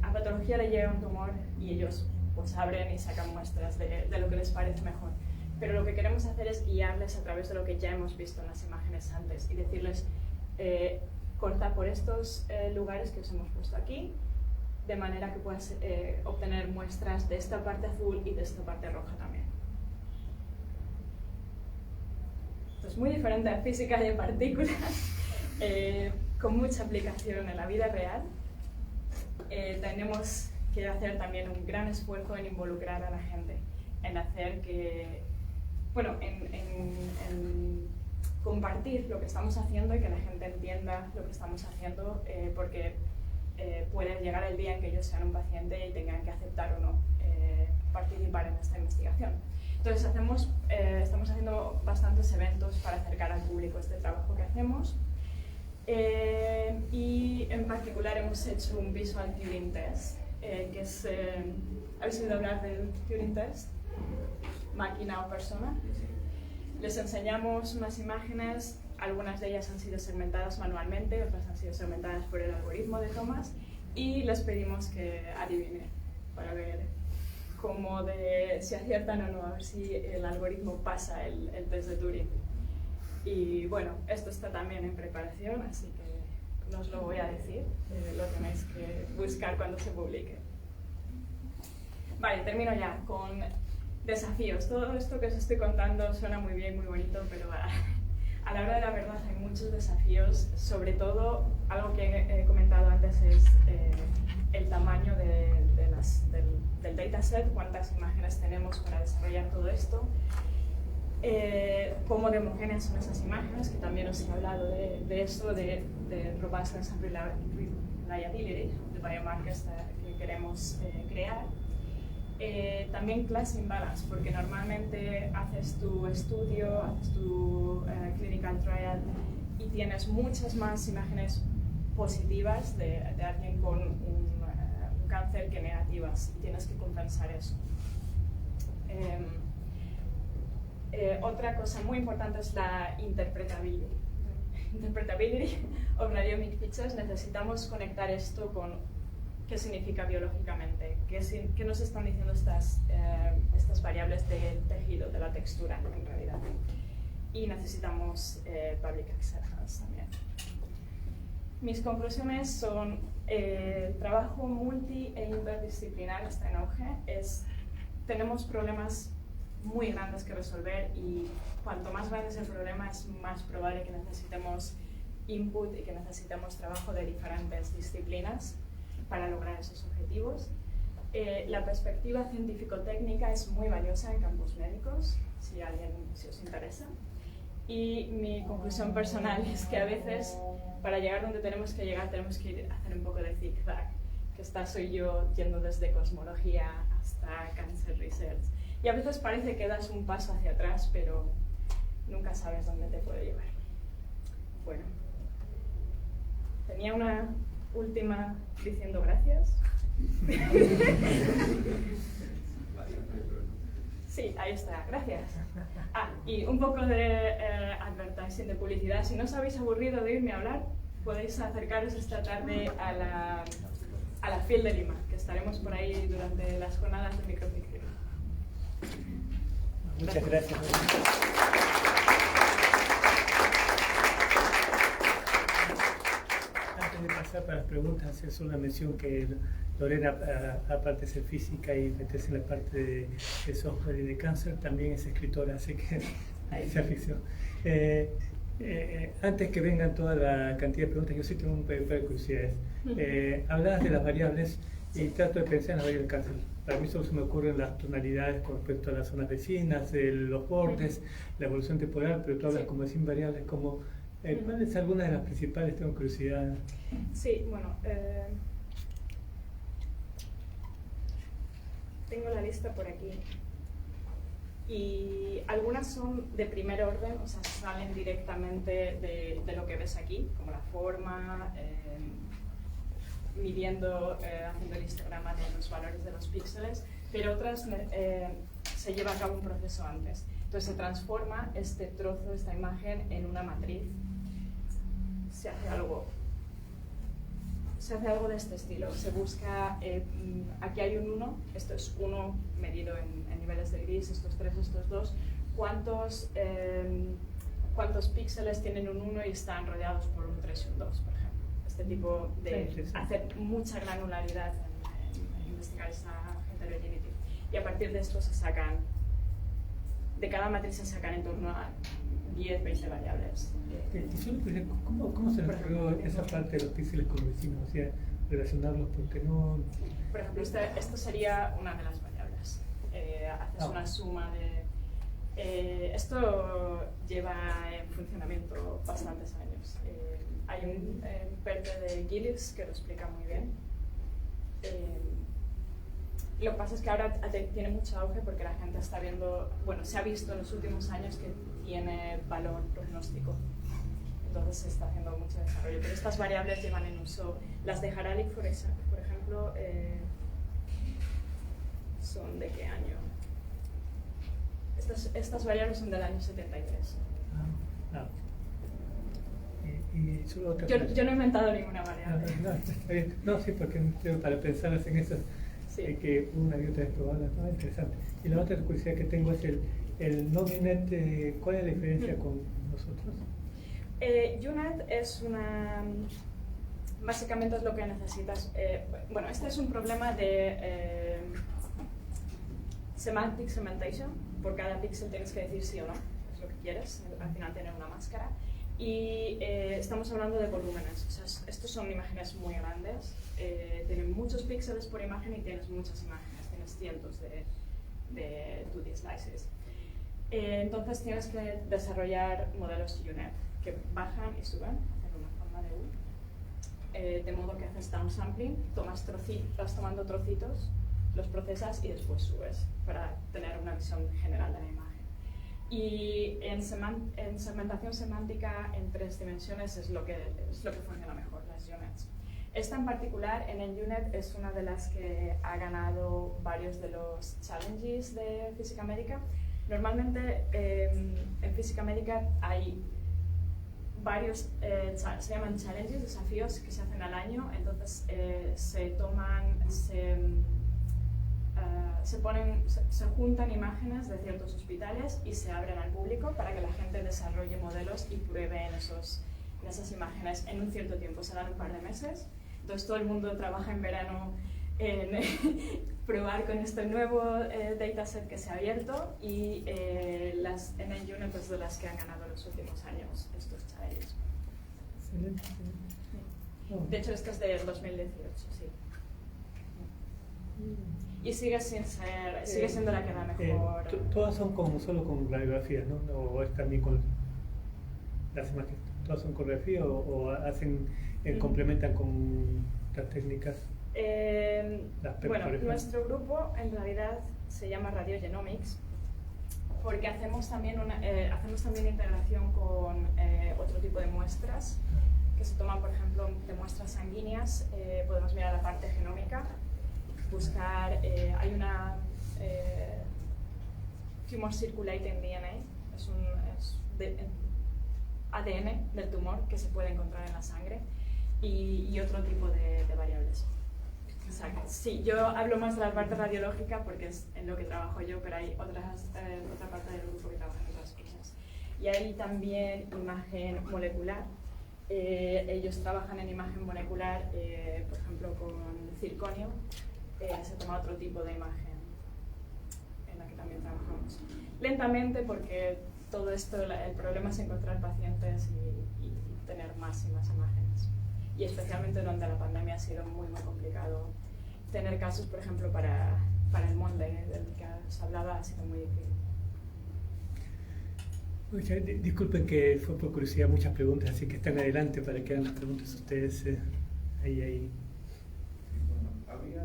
a patología le llega un tumor y ellos pues abren y sacan muestras de lo que les parece mejor. Pero lo que queremos hacer es guiarles a través de lo que ya hemos visto en las imágenes antes y decirles, corta por estos lugares que os hemos puesto aquí, de manera que puedas obtener muestras de esta parte azul y de esta parte roja también. Esto es muy diferente a física de partículas, con mucha aplicación en la vida real. Tenemos que hacer también un gran esfuerzo en involucrar a la gente, en hacer que, bueno, en compartir lo que estamos haciendo y que la gente entienda lo que estamos haciendo, porque puede llegar el día en que ellos sean un paciente y tengan que aceptar o no participar en esta investigación. Entonces estamos haciendo bastantes eventos para acercar al público este trabajo que hacemos, y en particular hemos hecho un Visual Turing Test que es, ¿habéis oído hablar del Turing Test? Máquina o persona. Les enseñamos unas imágenes, algunas de ellas han sido segmentadas manualmente, otras han sido segmentadas por el algoritmo de Thomas, y les pedimos que adivinen para ver si aciertan o no, a ver si el algoritmo pasa el test de Turing. Y bueno, esto está también en preparación, así que no os lo voy a decir, lo tenéis que buscar cuando se publique. Vale, termino ya con desafíos. Todo esto que os estoy contando suena muy bien, muy bonito, pero a la hora de la verdad hay muchos desafíos. Sobre todo, algo que he comentado antes es el tamaño del dataset, cuántas imágenes tenemos para desarrollar todo esto, cómo de homogéneas son esas imágenes, que también os he hablado de eso, de robustness and reliability, de biomarkers que queremos crear. También class imbalance, porque normalmente haces tu estudio, haces tu clinical trial y tienes muchas más imágenes positivas de alguien con un cáncer que negativas, y tienes que compensar eso. Otra cosa muy importante es la interpretability of radiomic features. Necesitamos conectar esto con qué significa biológicamente, qué nos están diciendo estas variables del tejido, de la textura en realidad. Y necesitamos public acceptance también. Mis conclusiones son: el trabajo multi e interdisciplinar está en auge. Tenemos problemas muy grandes que resolver, y cuanto más grande es el problema, es más probable que necesitemos input y que necesitemos trabajo de diferentes disciplinas para lograr esos objetivos. La perspectiva científico-técnica es muy valiosa en campos médicos, si os interesa. Y mi conclusión personal es que a veces, para llegar donde tenemos que llegar, tenemos que hacer un poco de zigzag, que soy yo yendo desde cosmología hasta cancer research. Y a veces parece que das un paso hacia atrás, pero nunca sabes dónde te puede llevar. Bueno, tenía una última diciendo gracias. Sí, ahí está, gracias. Y un poco de advertising, de publicidad. Si no os habéis aburrido de irme a hablar, podéis acercaros esta tarde a la FIL de Lima, que estaremos por ahí durante las jornadas de microficción. Muchas gracias. Antes de pasar para las preguntas, hacer solo una mención que Lorena, aparte de ser física y meterse en la parte de software y de cáncer, también es escritora, así que ciencia ficción. Antes que vengan toda la cantidad de preguntas, yo sí tengo un par de curiosidades. Hablabas de las variables y trato de pensar en las variables del cáncer. Para mí solo se me ocurren las tonalidades con respecto a las zonas vecinas, los bordes, la evolución temporal, pero tú hablas como de 100 variables. ¿Cuáles son algunas de las principales? Tengo curiosidad. Sí, bueno, tengo la lista por aquí. Y algunas son de primer orden, o sea, salen directamente de lo que ves aquí, como la forma, midiendo, haciendo el histograma de los valores de los píxeles, pero otras se lleva a cabo un proceso antes. Entonces se transforma este trozo, esta imagen, en una matriz. Se hace algo de este estilo. Se busca, aquí hay un 1, esto es 1 medido en niveles de gris, estos 3, estos 2. ¿Cuántos píxeles tienen un 1 y están rodeados por un 3 y un 2, por ejemplo? Este tipo de hacer mucha granularidad en investigar esa heterogeneity. Y a partir de esto se sacan, de cada matriz se sacan en torno a 10, 20 variables. ¿Cómo se le ocurrió esa parte de los píxeles con vecinos? O sea, relacionarlos, porque no... Por ejemplo, esto sería una de las variables. Haces una suma de... esto lleva en funcionamiento bastantes años. Hay un paper de Gillis que lo explica muy bien. Lo que pasa es que ahora tiene mucho auge porque la gente está viendo, bueno, se ha visto en los últimos años que tiene valor prognóstico. Entonces se está haciendo mucho desarrollo. Pero estas variables llevan en uso, las de Haralick, por ejemplo, ¿Son de qué año? Estas variables son del año 73. Ah. Y solo otra Yo no he inventado ninguna No, variable. no, está bien. No, sí, porque para pensar en eso Sí. hay que una y otra vez probarla, ¿no? Interesante. Y la otra curiosidad que tengo es el NoviNet, ¿cuál es la diferencia con nosotros? UNet es una... Básicamente es lo que necesitas. Bueno, este es un problema de semantic segmentation. Por cada píxel tienes que decir sí o no, es lo que quieres, al final tener una máscara. Y estamos hablando de volúmenes, o sea, estos son imágenes muy grandes, tienen muchos píxeles por imagen y tienes muchas imágenes, tienes cientos de 2D slices. Entonces tienes que desarrollar modelos UNet que bajan y suben, hacen una forma de U, de modo que haces downsampling, vas tomando trocitos, los procesas y después subes para tener una visión general de la imagen. Y en segmentación semántica en 3 dimensiones es lo que funciona mejor, las UNets. Esta en particular, en el UNet, es una de las que ha ganado varios de los challenges de física médica. Normalmente en física médica hay varios, se llaman challenges, desafíos que se hacen al año, entonces se juntan imágenes de ciertos hospitales y se abren al público para que la gente desarrolle modelos y pruebe en esas imágenes en un cierto tiempo, serán un par de meses. Entonces todo el mundo trabaja en verano en probar con este nuevo dataset que se ha abierto y las NNUNet es de las que han ganado en los últimos años estos challenges. Excelente. De hecho, esto es del 2018, sí. Y sigue siendo la que da mejor. Todas son solo con radiografías, ¿no? O es también con las imágenes. ¿Todas son con radiografía o hacen, complementan con las técnicas? Bueno, nuestro grupo en realidad se llama Radiogenomics porque hacemos también integración con otro tipo de muestras que se toman, por ejemplo, de muestras sanguíneas. Podemos mirar la parte genómica, buscar, hay una tumor circulating DNA, es ADN del tumor que se puede encontrar en la sangre y otro tipo de variables. Exacto. Sí, yo hablo más de la parte radiológica porque es en lo que trabajo yo, pero hay otra parte del grupo que trabaja en otras cosas. Y hay también imagen molecular. Ellos trabajan en imagen molecular, por ejemplo, con circonio. Se toma otro tipo de imagen en la que también trabajamos. Lentamente porque todo esto, el problema es encontrar pacientes y tener más y más imágenes. Y especialmente durante la pandemia ha sido muy, muy complicado. Tener casos, por ejemplo, para el Monday, del que os hablaba, ha sido muy difícil. Disculpen que fue por curiosidad muchas preguntas, así que están adelante para que hagan las preguntas ustedes. Ahí. Bueno, había,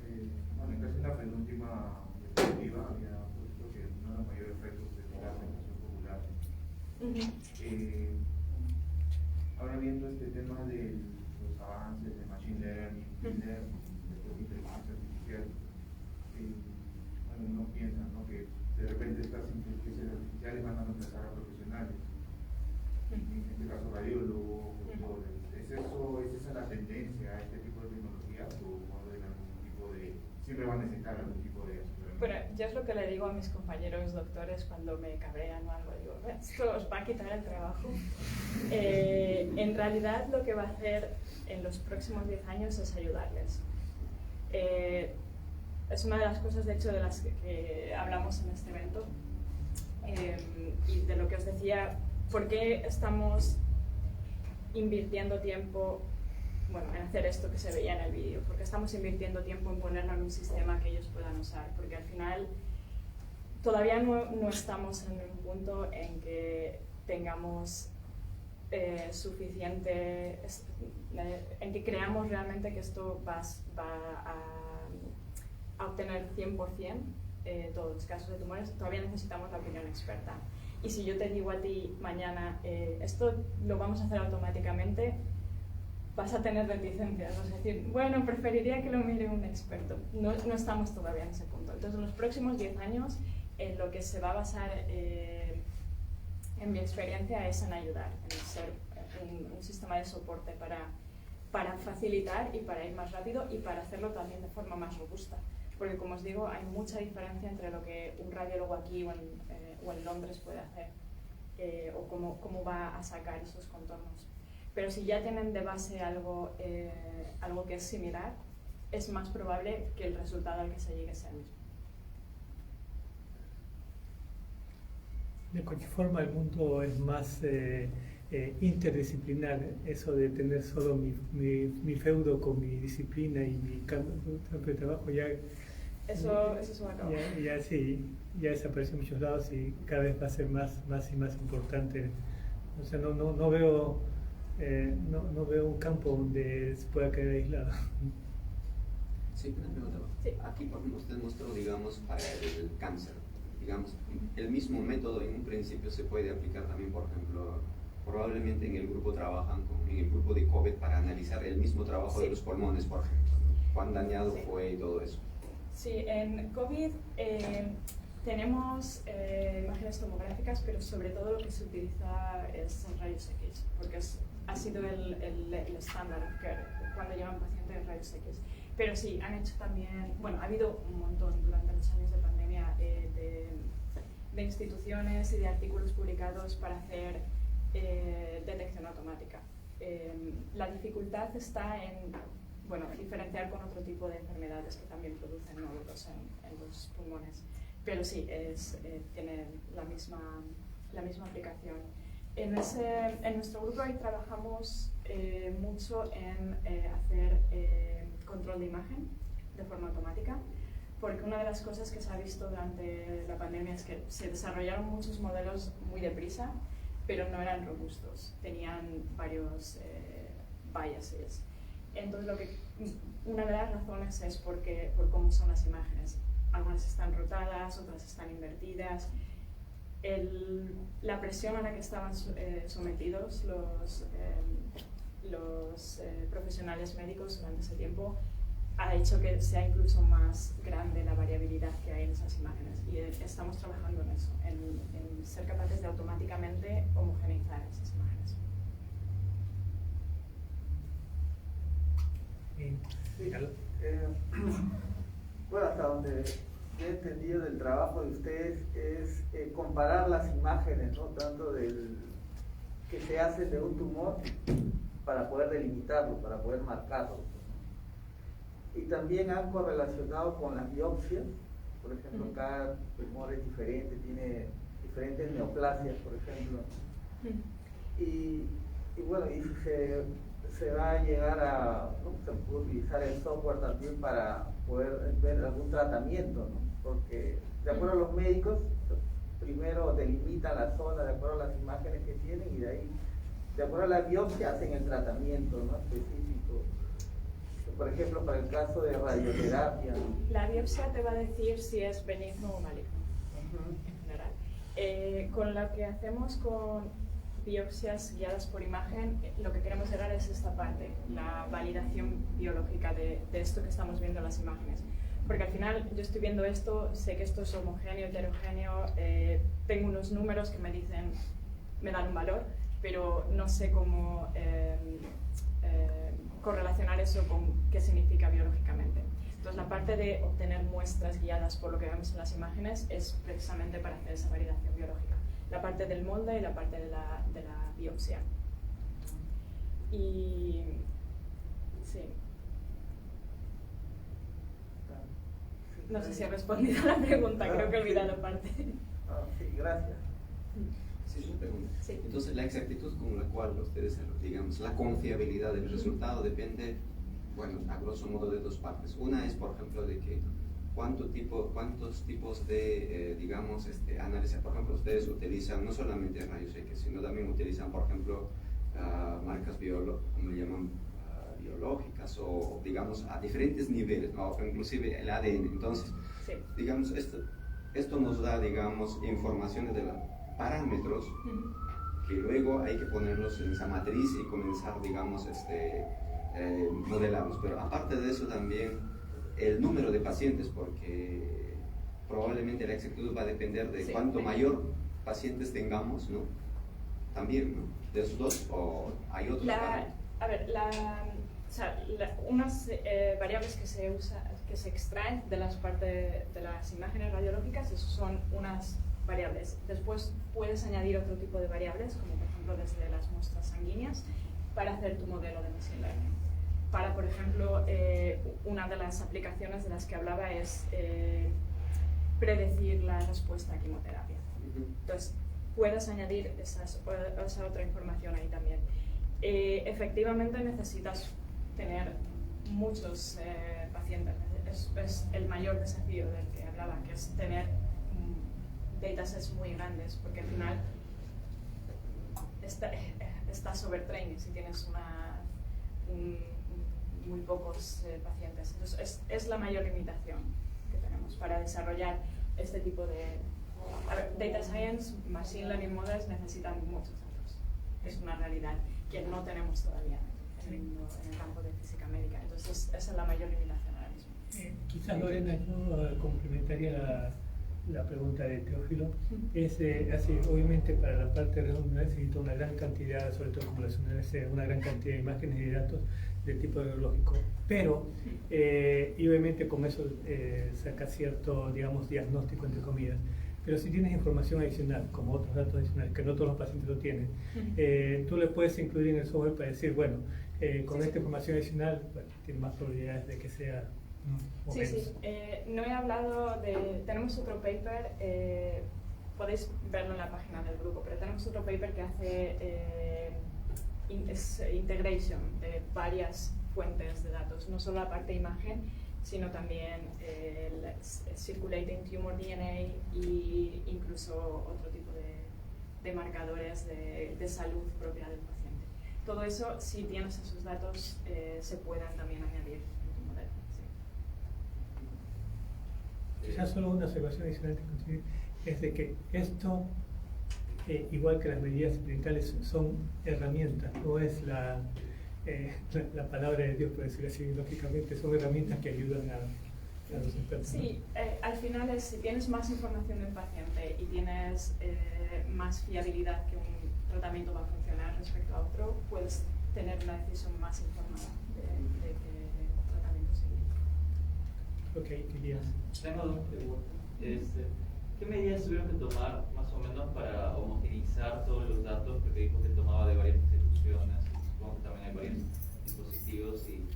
en casi la penúltima diapositiva había puesto que uno de los mayores retos es la aceptación popular. Ahora viendo este tema de los avances de machine learning, de inteligencia artificial, uno piensa, ¿no?, que de repente estas inteligencias artificiales van a reemplazar a profesionales, en este caso radiólogos, doctores. ¿Es esa la tendencia a este tipo de tecnologías o va a haber algún tipo de, siempre van a necesitar algún tipo de asesoramiento? Bueno, yo es lo que le digo a mis compañeros doctores cuando me cabrean o algo, digo, esto os va a quitar el trabajo. En realidad lo que va a hacer en los próximos 10 años es ayudarles. Es una de las cosas, de hecho, de las que hablamos en este evento y de lo que os decía, ¿por qué estamos invirtiendo tiempo en hacer esto que se veía en el vídeo? Porque estamos invirtiendo tiempo en ponerlo en un sistema que ellos puedan usar, porque al final todavía no estamos en un punto en que tengamos suficiente, en que creamos realmente que esto va a obtener 100% todos los casos de tumores. Todavía necesitamos la opinión experta. Y si yo te digo a ti mañana, esto lo vamos a hacer automáticamente, vas a tener reticencias, vas a decir, bueno, preferiría que lo mire un experto. No estamos todavía en ese punto. Entonces, en los próximos 10 años, en lo que se va a basar en mi experiencia es en ayudar, en ser un sistema de soporte para facilitar y para ir más rápido y para hacerlo también de forma más robusta. Porque, como os digo, hay mucha diferencia entre lo que un radiólogo aquí o en Londres puede hacer o cómo va a sacar esos contornos. Pero si ya tienen de base algo que es similar, es más probable que el resultado al que se llegue sea el mismo. De cualquier forma, el mundo es más interdisciplinar. Eso de tener solo mi feudo con mi disciplina y mi campo de trabajo eso se va a acabar. Ya desapareció en muchos lados y cada vez va a ser más y más importante. O sea, no veo un campo donde se pueda quedar aislado. Sí, una pregunta. Sí. Aquí, por ejemplo, usted mostró, digamos, para el cáncer. Digamos, el mismo método en un principio se puede aplicar también, por ejemplo, probablemente en el grupo en el grupo de COVID para analizar el mismo trabajo de los pulmones, por ejemplo, ¿no? Cuán dañado fue y todo eso. Sí, en COVID tenemos imágenes tomográficas, pero sobre todo lo que se utiliza es rayos X, porque ha sido el estándar cuando llevan pacientes en rayos X. Pero sí, han hecho también, bueno, ha habido un montón durante los años de pandemia de instituciones y de artículos publicados para hacer detección automática. La dificultad está en, bueno, diferenciar con otro tipo de enfermedades que también producen nódulos en los pulmones. Pero sí, tiene la misma aplicación. En nuestro grupo ahí trabajamos mucho en hacer control de imagen de forma automática, porque una de las cosas que se ha visto durante la pandemia es que se desarrollaron muchos modelos muy deprisa, pero no eran robustos, tenían varios biases. Entonces, una de las razones es por cómo son las imágenes. Algunas están rotadas, otras están invertidas. La presión a la que estaban sometidos los profesionales médicos durante ese tiempo ha hecho que sea incluso más grande la variabilidad que hay en esas imágenes. Y estamos trabajando en eso, en ser capaces de automáticamente homogeneizar esas imágenes. Bueno, hasta donde he entendido del trabajo de ustedes es comparar las imágenes, ¿no? Tanto que se hacen de un tumor para poder delimitarlo, para poder marcarlo. Y también han correlacionado con las biopsias. Por ejemplo, cada tumor es diferente, tiene diferentes neoplasias, por ejemplo. Y bueno, y se va a llegar a, ¿no? Se puede utilizar el software también para poder ver algún tratamiento, ¿no? Porque de acuerdo a los médicos, primero delimitan la zona de acuerdo a las imágenes que tienen y de ahí, de acuerdo a la biopsia, hacen el tratamiento, ¿no? Específico. Por ejemplo, para el caso de radioterapia, ¿no? La biopsia te va a decir si es benigno o maligno, en general. Con lo que hacemos con biopsias guiadas por imagen, lo que queremos llegar es esta parte, la validación biológica de esto que estamos viendo en las imágenes. Porque al final yo estoy viendo esto, sé que esto es homogéneo, heterogéneo, tengo unos números que me dan un valor, pero no sé cómo correlacionar eso con qué significa biológicamente. Entonces la parte de obtener muestras guiadas por lo que vemos en las imágenes es precisamente para hacer esa validación biológica. La parte del molde y la parte de la biopsia. Y sí. No sé si he respondido a la pregunta, creo que he olvidado parte. Sí, gracias. Sí, una pregunta. Sí. Entonces, la exactitud con la cual ustedes, digamos, la confiabilidad del resultado depende, bueno, a grosso modo de dos partes. Una es, por ejemplo, de que cuántos tipos de, digamos, análisis, por ejemplo, ustedes utilizan no solamente rayos X, sino también utilizan, por ejemplo, marcas como le llaman, biológicas o, digamos, a diferentes niveles, ¿no? Inclusive el ADN. Entonces, Sí. digamos, esto nos da, digamos, informaciones de los parámetros que luego hay que ponerlos en esa matriz y comenzar, digamos, modelamos. Pero aparte de eso también el número de pacientes, porque probablemente la exactitud va a depender de cuánto mayor pacientes tengamos, ¿no? También, ¿no? De esos dos, o hay otros parámetros. A ver, unas variables que se extraen de las imágenes radiológicas, eso son unas variables. Después puedes añadir otro tipo de variables, como por ejemplo desde las muestras sanguíneas, para hacer tu modelo de machine learning. Para, por ejemplo, una de las aplicaciones de las que hablaba es predecir la respuesta a quimioterapia. Entonces, puedes añadir esa otra información ahí también. Efectivamente necesitas tener muchos pacientes. Es el mayor desafío del que hablaba, que es tener datasets muy grandes, porque al final estás overtraining si tienes muy pocos pacientes. Entonces, es la mayor limitación que tenemos para desarrollar este tipo de... A ver, data science, machine learning models necesitan muchos datos. Es una realidad que no tenemos todavía en el campo de física médica. Entonces, esa es la mayor limitación ahora mismo. Quizás, Lorena, yo complementaría la pregunta de Teófilo. Así, obviamente, para la parte redonda necesita una gran cantidad, sobre todo acumulaciones, una gran cantidad de imágenes y de datos de tipo biológico. Pero, y obviamente con eso saca cierto, digamos, diagnóstico, entre comillas. Pero si tienes información adicional, como otros datos adicionales, que no todos los pacientes lo tienen, tú le puedes incluir en el software para decir, bueno, con esta información adicional, bueno, tiene más probabilidades de que sea, ¿no? O Sí, menos. sí. No he hablado de... Tenemos otro paper, podéis verlo en la página del grupo, pero tenemos otro paper que hace integration de varias fuentes de datos, no solo la parte de imagen, sino también el circulating tumor DNA e incluso otro tipo de marcadores de salud propia del paciente. Todo eso, si tienes esos datos, se puedan también añadir en tu modelo. Sí. Quizás solo una observación adicional es de que esto, igual que las medidas experimentales, son herramientas, no es la palabra de Dios, por decirlo así, lógicamente, son herramientas que ayudan a los expertos. Sí, al final es, si tienes más información del paciente y tienes más fiabilidad que un tratamiento va a funcionar respecto a otro, puedes tener una decisión más informada de qué tratamiento seguir. Ok, querías. Tengo dos preguntas. ¿Qué medidas tuvieron que tomar más o menos para homogeneizar todos los datos? Porque dijo que tomaba de varias instituciones, supongo que también hay varios dispositivos. Y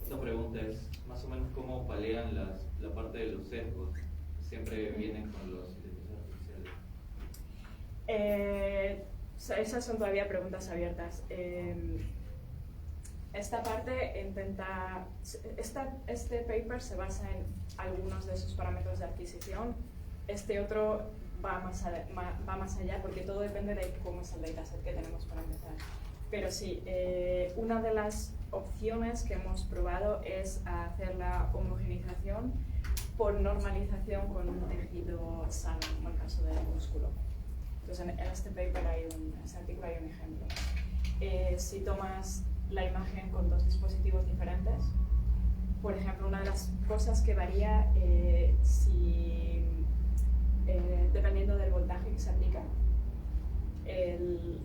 otra pregunta es, más o menos, ¿cómo palean la parte de los sesgos? Siempre vienen con los inteligencias artificiales. Esas son todavía preguntas abiertas. Esta parte intenta... Este paper se basa en algunos de esos parámetros de adquisición. Este otro va más allá porque todo depende de cómo es el dataset que tenemos para empezar. Pero sí, una de las opciones que hemos probado es hacer la homogenización por normalización con un tejido sano, como el caso del músculo. Entonces, en este paper en este artículo hay un ejemplo. Si tomas la imagen con dos dispositivos diferentes, por ejemplo, una de las cosas que varía dependiendo del voltaje que se aplica, el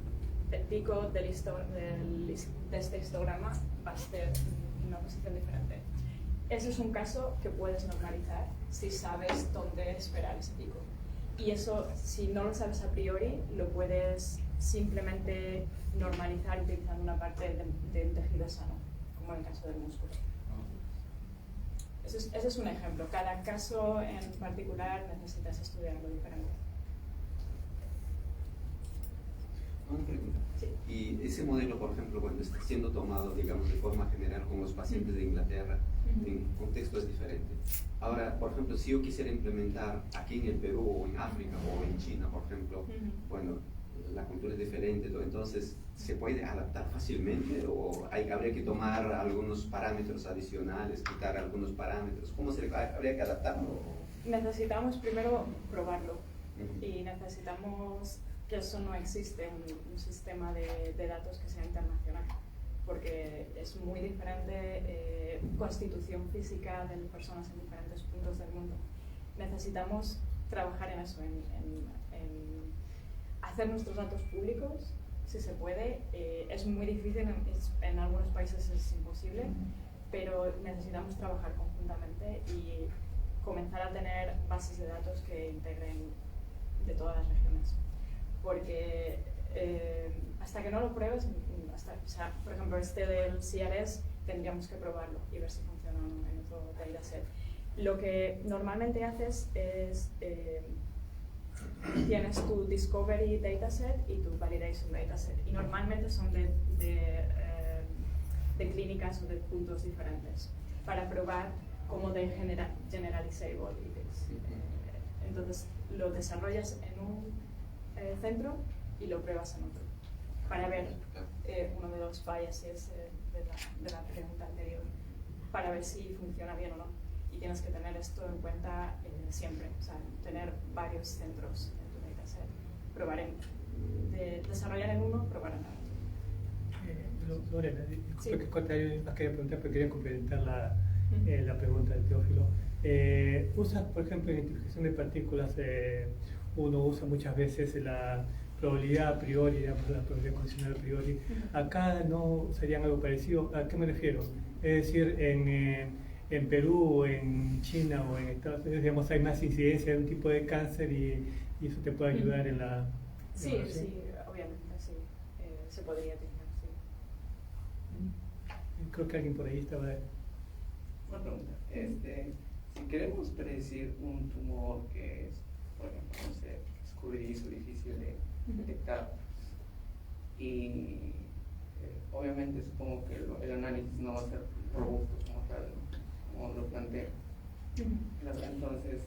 pico de este histograma va a estar en una posición diferente. Ese es un caso que puedes normalizar si sabes dónde esperar ese pico. Y eso, si no lo sabes a priori, lo puedes simplemente normalizar utilizando una parte de un tejido sano, como en el caso del músculo. Ese es un ejemplo. Cada caso en particular necesitas estudiarlo diferente. Una pregunta. Sí. Y ese modelo, por ejemplo, cuando está siendo tomado, digamos, de forma general con los pacientes de Inglaterra, en contexto es diferente. Ahora, por ejemplo, si yo quisiera implementar aquí en el Perú o en África o en China, por ejemplo, bueno, la cultura es diferente, entonces, ¿se puede adaptar fácilmente o habría que tomar algunos parámetros adicionales, quitar algunos parámetros? ¿Cómo habría que adaptarlo? Necesitamos primero probarlo y necesitamos que eso no existe, un sistema de datos que sea internacional. porque es muy diferente constitución física de personas en diferentes puntos del mundo. Necesitamos trabajar en eso, en hacer nuestros datos públicos, si se puede. Es muy difícil, en algunos países es imposible, pero necesitamos trabajar conjuntamente y comenzar a tener bases de datos que integren de todas las regiones. Porque hasta que no lo pruebes, o sea, por ejemplo, este del CRS tendríamos que probarlo y ver si funciona o no en otro dataset. Lo que normalmente haces es tienes tu Discovery Dataset y tu Validation Dataset, y normalmente son de clínicas o de puntos diferentes para probar cómo de generalizable. Entonces lo desarrollas en un centro y lo pruebas en otro para ver uno de los biases de la pregunta anterior, para ver si funciona bien o no. Y tienes que tener esto en cuenta siempre, o sea, tener varios centros en tu dataset, probar desarrollar en uno, probar en otro. Lorena, Sí. quería preguntar, pero quería complementar la pregunta del Teófilo. ¿Usas, por ejemplo, en identificación de partículas, uno usa muchas veces la probabilidad a priori, digamos, la probabilidad condicional a priori? Acá no serían algo parecido. ¿A qué me refiero? Es decir, en Perú, o en China o en Estados Unidos, digamos, hay más incidencia de un tipo de cáncer y eso te puede ayudar en la Sí, evaluación. sí, obviamente, sí. Se podría utilizar, sí. Creo que alguien por ahí estaba. Una pregunta. Si queremos predecir un tumor que es, por ejemplo, no sé, escurridizo, difícil de detectar, y obviamente supongo que el análisis no va a ser robusto como tal, como lo plantea. Entonces,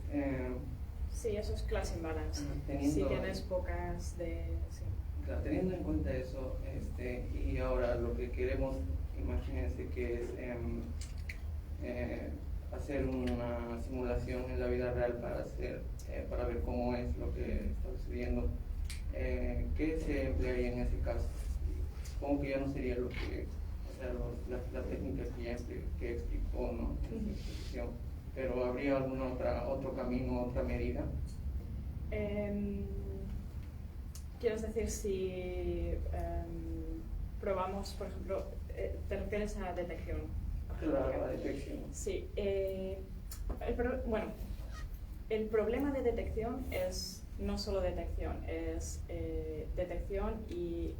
Sí, eso es class imbalance. Si tienes pocas de... Sí. claro, teniendo en cuenta eso, y ahora lo que queremos, imagínense que es hacer una simulación en la vida real para ver cómo es lo que está sucediendo. ¿Qué se emplearía en ese caso? Supongo que ya no sería lo que, o sea, la técnica que explicó, ¿no? En su exposición, pero ¿habría otro camino, otra medida? ¿Quieres decir si probamos, por ejemplo, te refieres a detección? La detección. Sí. Bueno, el problema de detección es no solo detección, es detección y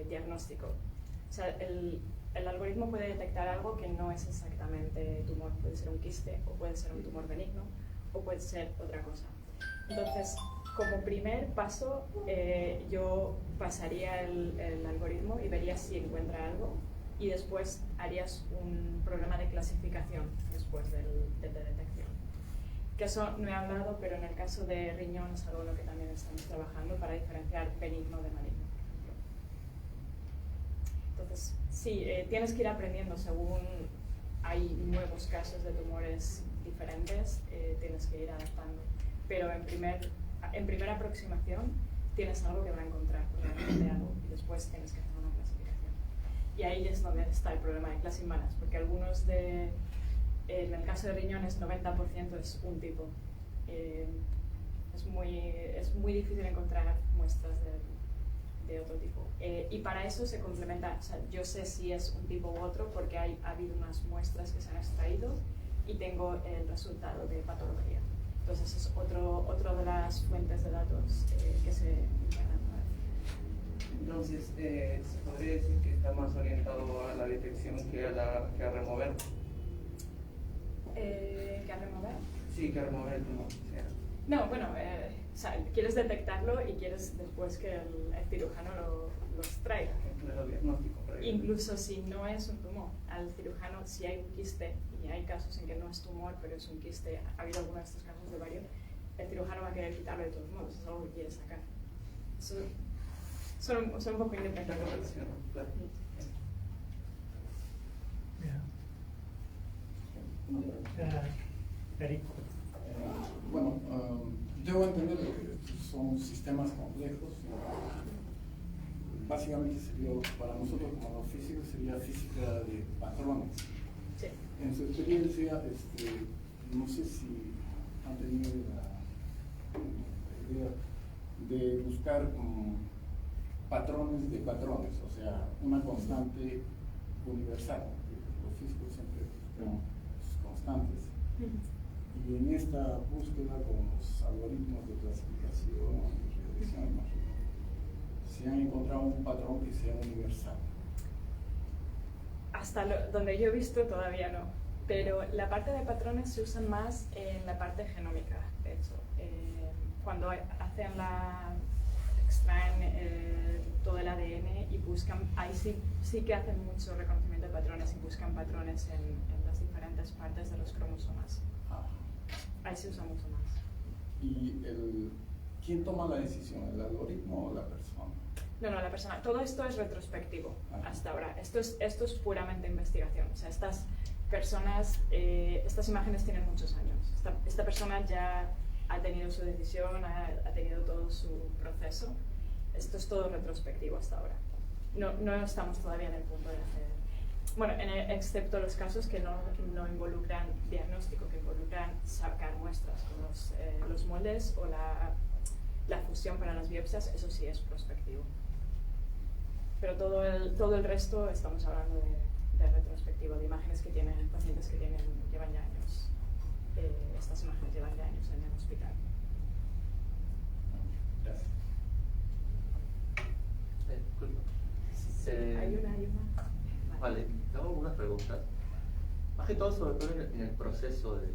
diagnóstico. O sea, el algoritmo puede detectar algo que no es exactamente tumor. Puede ser un quiste, o puede ser un tumor benigno, o puede ser otra cosa. Entonces, como primer paso, yo pasaría el algoritmo y vería si encuentra algo, y después harías un programa de clasificación después de detección. Que eso no he hablado, pero en el caso de riñón es algo en lo que también estamos trabajando para diferenciar benigno de maligno, por ejemplo. Entonces, sí, tienes que ir aprendiendo según hay nuevos casos de tumores diferentes, tienes que ir adaptando. Pero en primera aproximación tienes algo que va a encontrar probablemente algo, y después tienes que hacer una clasificación. Y ahí es donde está el problema de class imbalance, porque algunos en el caso de riñones 90% es un tipo. Es muy difícil encontrar muestras de otro tipo. Y para eso se complementa, o sea, yo sé si es un tipo u otro porque ha habido unas muestras que se han extraído y tengo el resultado de patología. Entonces es otro de las fuentes de datos que se integran. Entonces, se podría decir que está más orientado a la detección que a remover. ¿Que a remover? Sí, que a remover el tumor. No, bueno, o sea, quieres detectarlo y quieres después que el cirujano lo extraiga. El diagnóstico. Incluso si no es un tumor, al cirujano, si hay un quiste, y hay casos en que no es tumor, pero es un quiste, ha habido algunos de estos casos de varios, el cirujano va a querer quitarlo de todos modos, es algo que quiere sacar. Son un poco independientes. Claro. Eric. Bueno, debo entender que son sistemas complejos. básicamente sería, para nosotros como los físicos, sería física de patrones. Sí. En su experiencia, no sé si han tenido la idea de buscar patrones de patrones, o sea, una constante universal. Los físicos siempre buscan constantes. Y en esta búsqueda con los algoritmos de clasificación y regresión, se han encontrado un patrón que sea universal. Hasta donde yo he visto todavía no, pero la parte de patrones se usan más en la parte genómica, de hecho. Cuando extraen todo el ADN y buscan, ahí sí que hacen mucho reconocimiento de patrones y buscan patrones en las diferentes partes de los cromosomas. Ahí se usa mucho más. ¿Y quién toma la decisión, el algoritmo o la persona? No, la persona. Todo esto es retrospectivo hasta ahora. Esto es puramente investigación. O sea, estas personas, estas imágenes tienen muchos años. Esta persona ya ha tenido su decisión, ha tenido todo su proceso. Esto es todo retrospectivo hasta ahora. No estamos todavía en el punto de hacer... Bueno, excepto los casos que no involucran diagnóstico, que involucran sacar muestras con los moldes o la fusión para las biopsias, eso sí es prospectivo. Pero todo el resto estamos hablando de retrospectivo, de imágenes que tienen pacientes que llevan ya años. Estas imágenes llevan ya años en el hospital. Gracias. Hay una. Vale, tengo unas preguntas. Más que todo, sobre todo en el proceso de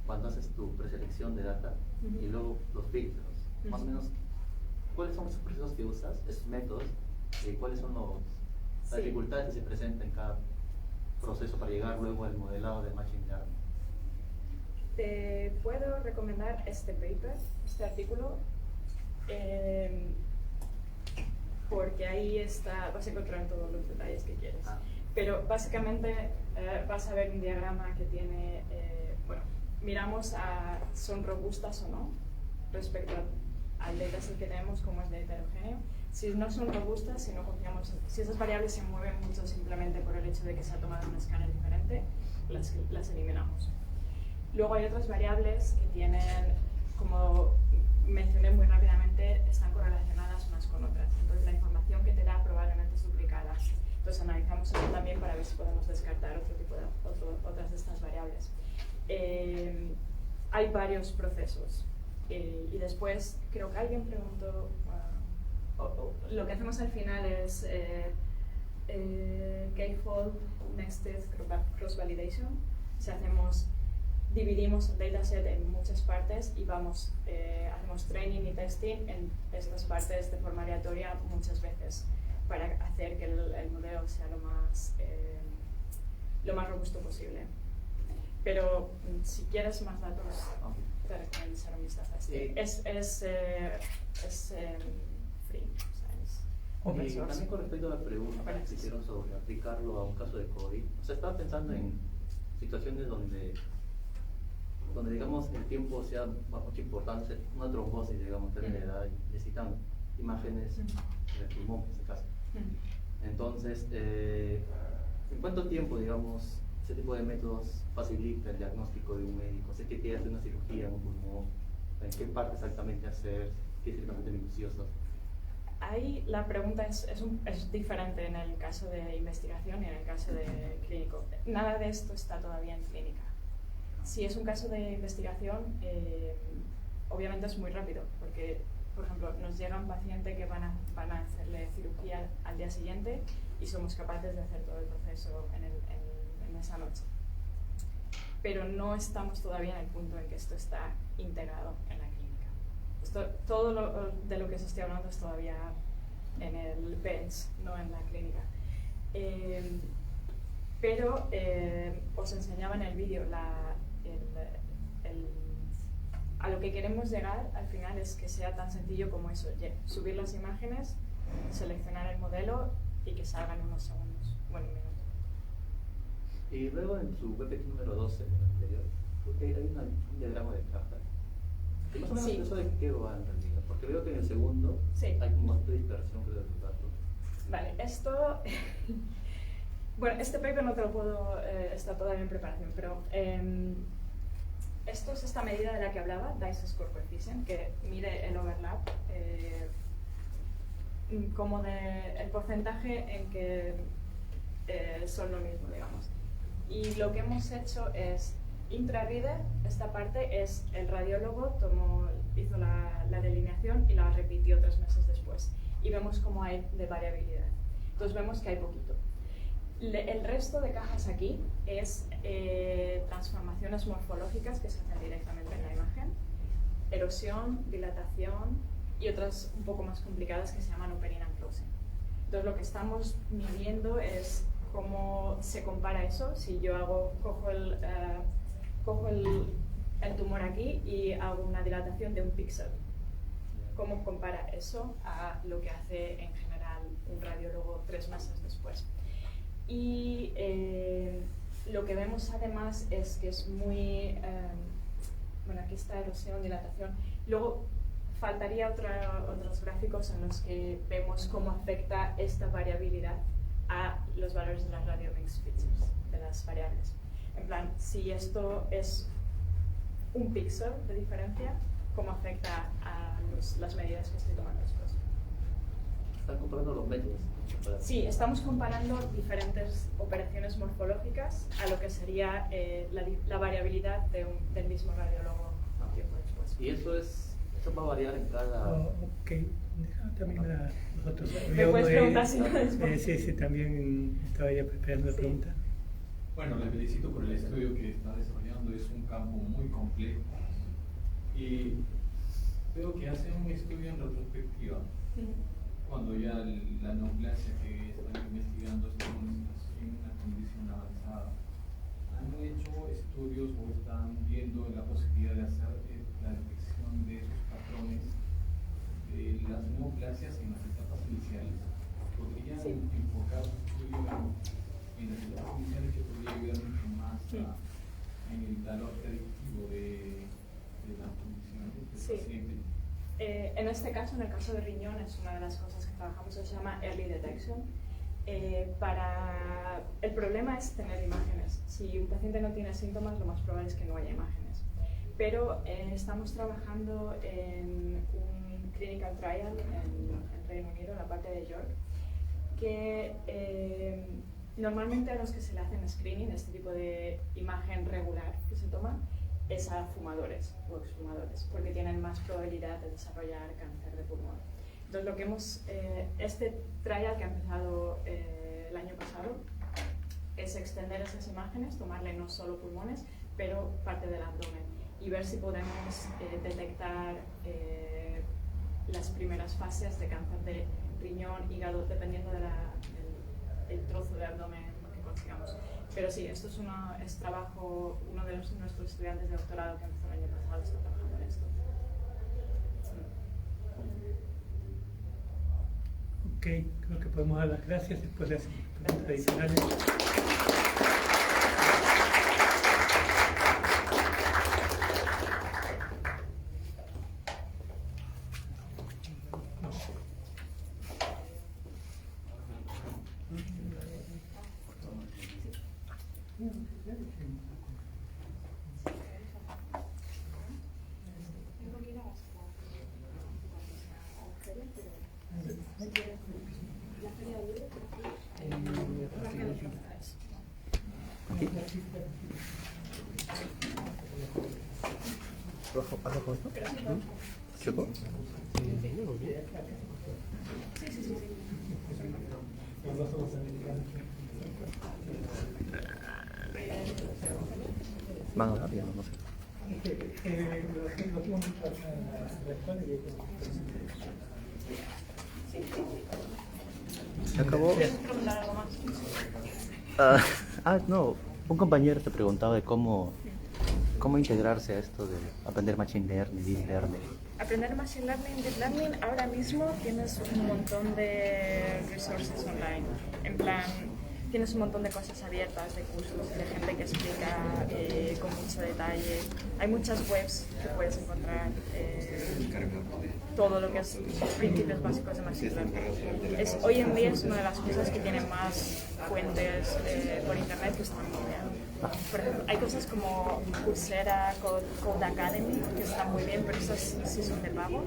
cuando haces tu preselección de data y luego los filtros. Más o menos, ¿cuáles son esos procesos que usas, esos métodos, y cuáles son las dificultades que se presentan en cada proceso para llegar luego al modelado de Machine Learning? Te puedo recomendar este paper, este artículo, porque ahí vas a encontrar todos los detalles que quieres. Pero básicamente vas a ver un diagrama que tiene, miramos son robustas o no respecto al dataset que tenemos, como es de heterogéneo. Si no son robustas, si esas variables se mueven mucho simplemente por el hecho de que se ha tomado un escáner diferente, las eliminamos. Luego hay otras variables que tienen, como mencioné muy rápidamente, están correlacionadas unas con otras. Entonces la información que te da probablemente es duplicada. Entonces analizamos eso también para ver si podemos descartar otras de estas variables. Hay varios procesos. Y después, creo que alguien preguntó, lo que hacemos al final es K-fold nested cross-validation. O sea, dividimos el dataset en muchas partes y hacemos training y testing en estas partes de forma aleatoria muchas veces para hacer que el modelo sea lo más robusto posible. Pero si quieres más datos, te recomiendo echar un vistazo a este. Es free, o sea, es open Y source. también con respecto a la pregunta que hicieron sobre aplicarlo a un caso de COVID, o sea, estaba pensando en situaciones donde digamos el tiempo sea mucho importante, una trombosis, digamos, termina de edad, necesitan imágenes del pulmón, en este caso. Entonces, ¿en cuánto tiempo, digamos, ese tipo de métodos facilita el diagnóstico de un médico? Sé que quiere hacer una cirugía en un pulmón, en qué parte exactamente hacer, qué es exactamente minucioso. Ahí la pregunta es diferente en el caso de investigación y en el caso de clínico. Nada de esto está todavía en clínica. Si es un caso de investigación, obviamente es muy rápido, porque, por ejemplo, nos llega un paciente que van a hacerle cirugía al día siguiente y somos capaces de hacer todo el proceso en esa noche. Pero no estamos todavía en el punto en que esto está integrado en la clínica. Todo de lo que os estoy hablando es todavía en el bench, no en la clínica. Pero os enseñaba en el vídeo a lo que queremos llegar al final es que sea tan sencillo como eso, subir las imágenes, seleccionar el modelo y que salgan en unos segundos, bueno, un minuto. Y luego en su WebEx número 12, en el anterior, creo que hay un diagrama de caja. ¿Y más o menos eso de qué va en realidad? Porque veo que en el segundo hay como más dispersión, creo, de los datos. Vale, esto... bueno, este paper no te lo puedo... está todavía en preparación, pero... esto es esta medida de la que hablaba, Dice Score Coefficient, que mide el overlap, como el porcentaje en que son lo mismo, digamos. Y lo que hemos hecho es, intra-reader, esta parte es el radiólogo hizo la delineación y la repitió 3 meses después. Y vemos cómo hay de variabilidad. Entonces vemos que hay poquito. El resto de cajas aquí es transformaciones morfológicas que se hacen directamente en la imagen, erosión, dilatación y otras un poco más complicadas que se llaman opening and closing. Entonces lo que estamos midiendo es cómo se compara eso. Si yo cojo el tumor aquí y hago una dilatación de un píxel, ¿cómo compara eso a lo que hace en general un radiólogo 3 meses después? Y lo que vemos además es que es muy... bueno, aquí está erosión, dilatación. Luego faltaría otros gráficos en los que vemos cómo afecta esta variabilidad a los valores de las radio mixed features, de las variables. En plan, si esto es un píxel de diferencia, ¿cómo afecta a las medidas que estoy tomando después? ¿Están comparando los medios? Sí, estamos comparando diferentes operaciones morfológicas a lo que sería la variabilidad del mismo radiólogo un tiempo después. ¿Y eso va a variar en cada...? Ok, déjame terminar nosotros. ¿Me puedes preguntar si no después? Sí, también estaba ya preparando la pregunta. Bueno, le felicito por el estudio que está desarrollando, es un campo muy complejo. Y veo que hace un estudio en retrospectiva. Cuando ya la neoplasia que están investigando está en una condición avanzada, ¿han hecho estudios o están viendo la posibilidad de hacer la detección de esos patrones de las neoplasias en las etapas iniciales? ¿Podrían enfocar su estudio en las etapas iniciales, que podría ayudar mucho más en el valor predictivo de las condiciones del paciente? En este caso, en el caso de riñón, es una de las cosas que trabajamos, se llama Early Detection. El problema es tener imágenes. Si un paciente no tiene síntomas, lo más probable es que no haya imágenes. Pero estamos trabajando en un clinical trial en Reino Unido, en la parte de York, que normalmente a los que se le hacen screening, este tipo de imagen regular que se toma, es a fumadores o exfumadores, porque tienen más probabilidad de desarrollar cáncer de pulmón. Entonces, lo que este trial que ha empezado el año pasado es extender esas imágenes, tomarle no solo pulmones, pero parte del abdomen y ver si podemos detectar las primeras fases de cáncer de riñón, hígado, dependiendo del trozo de abdomen que consigamos. Pero sí, esto es trabajo, uno de nuestros estudiantes de doctorado que empezó el año pasado está trabajando en esto. Ok, creo que podemos dar las gracias después de las preguntas adicionales. ¿Choco? Van a hablar, ya no sé. ¿Se acabó? No. Un compañero te preguntaba de cómo integrarse a esto de aprender Machine Learning, Deep Learning. Aprender Machine Learning, Deep Learning, ahora mismo tienes un montón de resources online. En plan, tienes un montón de cosas abiertas, de cursos, de gente que explica con mucho detalle. Hay muchas webs que puedes encontrar. todo lo que es principios básicos de Machine Learning. Hoy en día es una de las cosas que tiene más fuentes por internet que están muy bien. Por ejemplo, hay cosas como Coursera, Code Academy, que están muy bien, pero esas sí son de pago.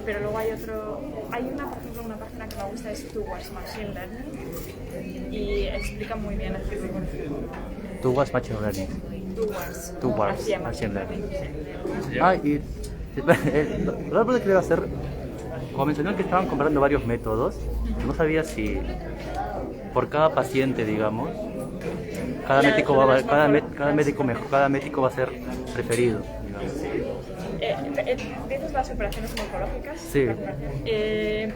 Pero luego hay una, por ejemplo, una página que me gusta, es Towards Machine Learning, y explica muy bien el tipo de... Towards Machine Learning. Towards Machine Learning. Ah, y la otra que iba a hacer, como mencionó que estaban comparando varios métodos, no sabía si por cada paciente, digamos, cada médico va a ser preferido, digamos. ¿Dices las operaciones oncológicas? Sí. Eso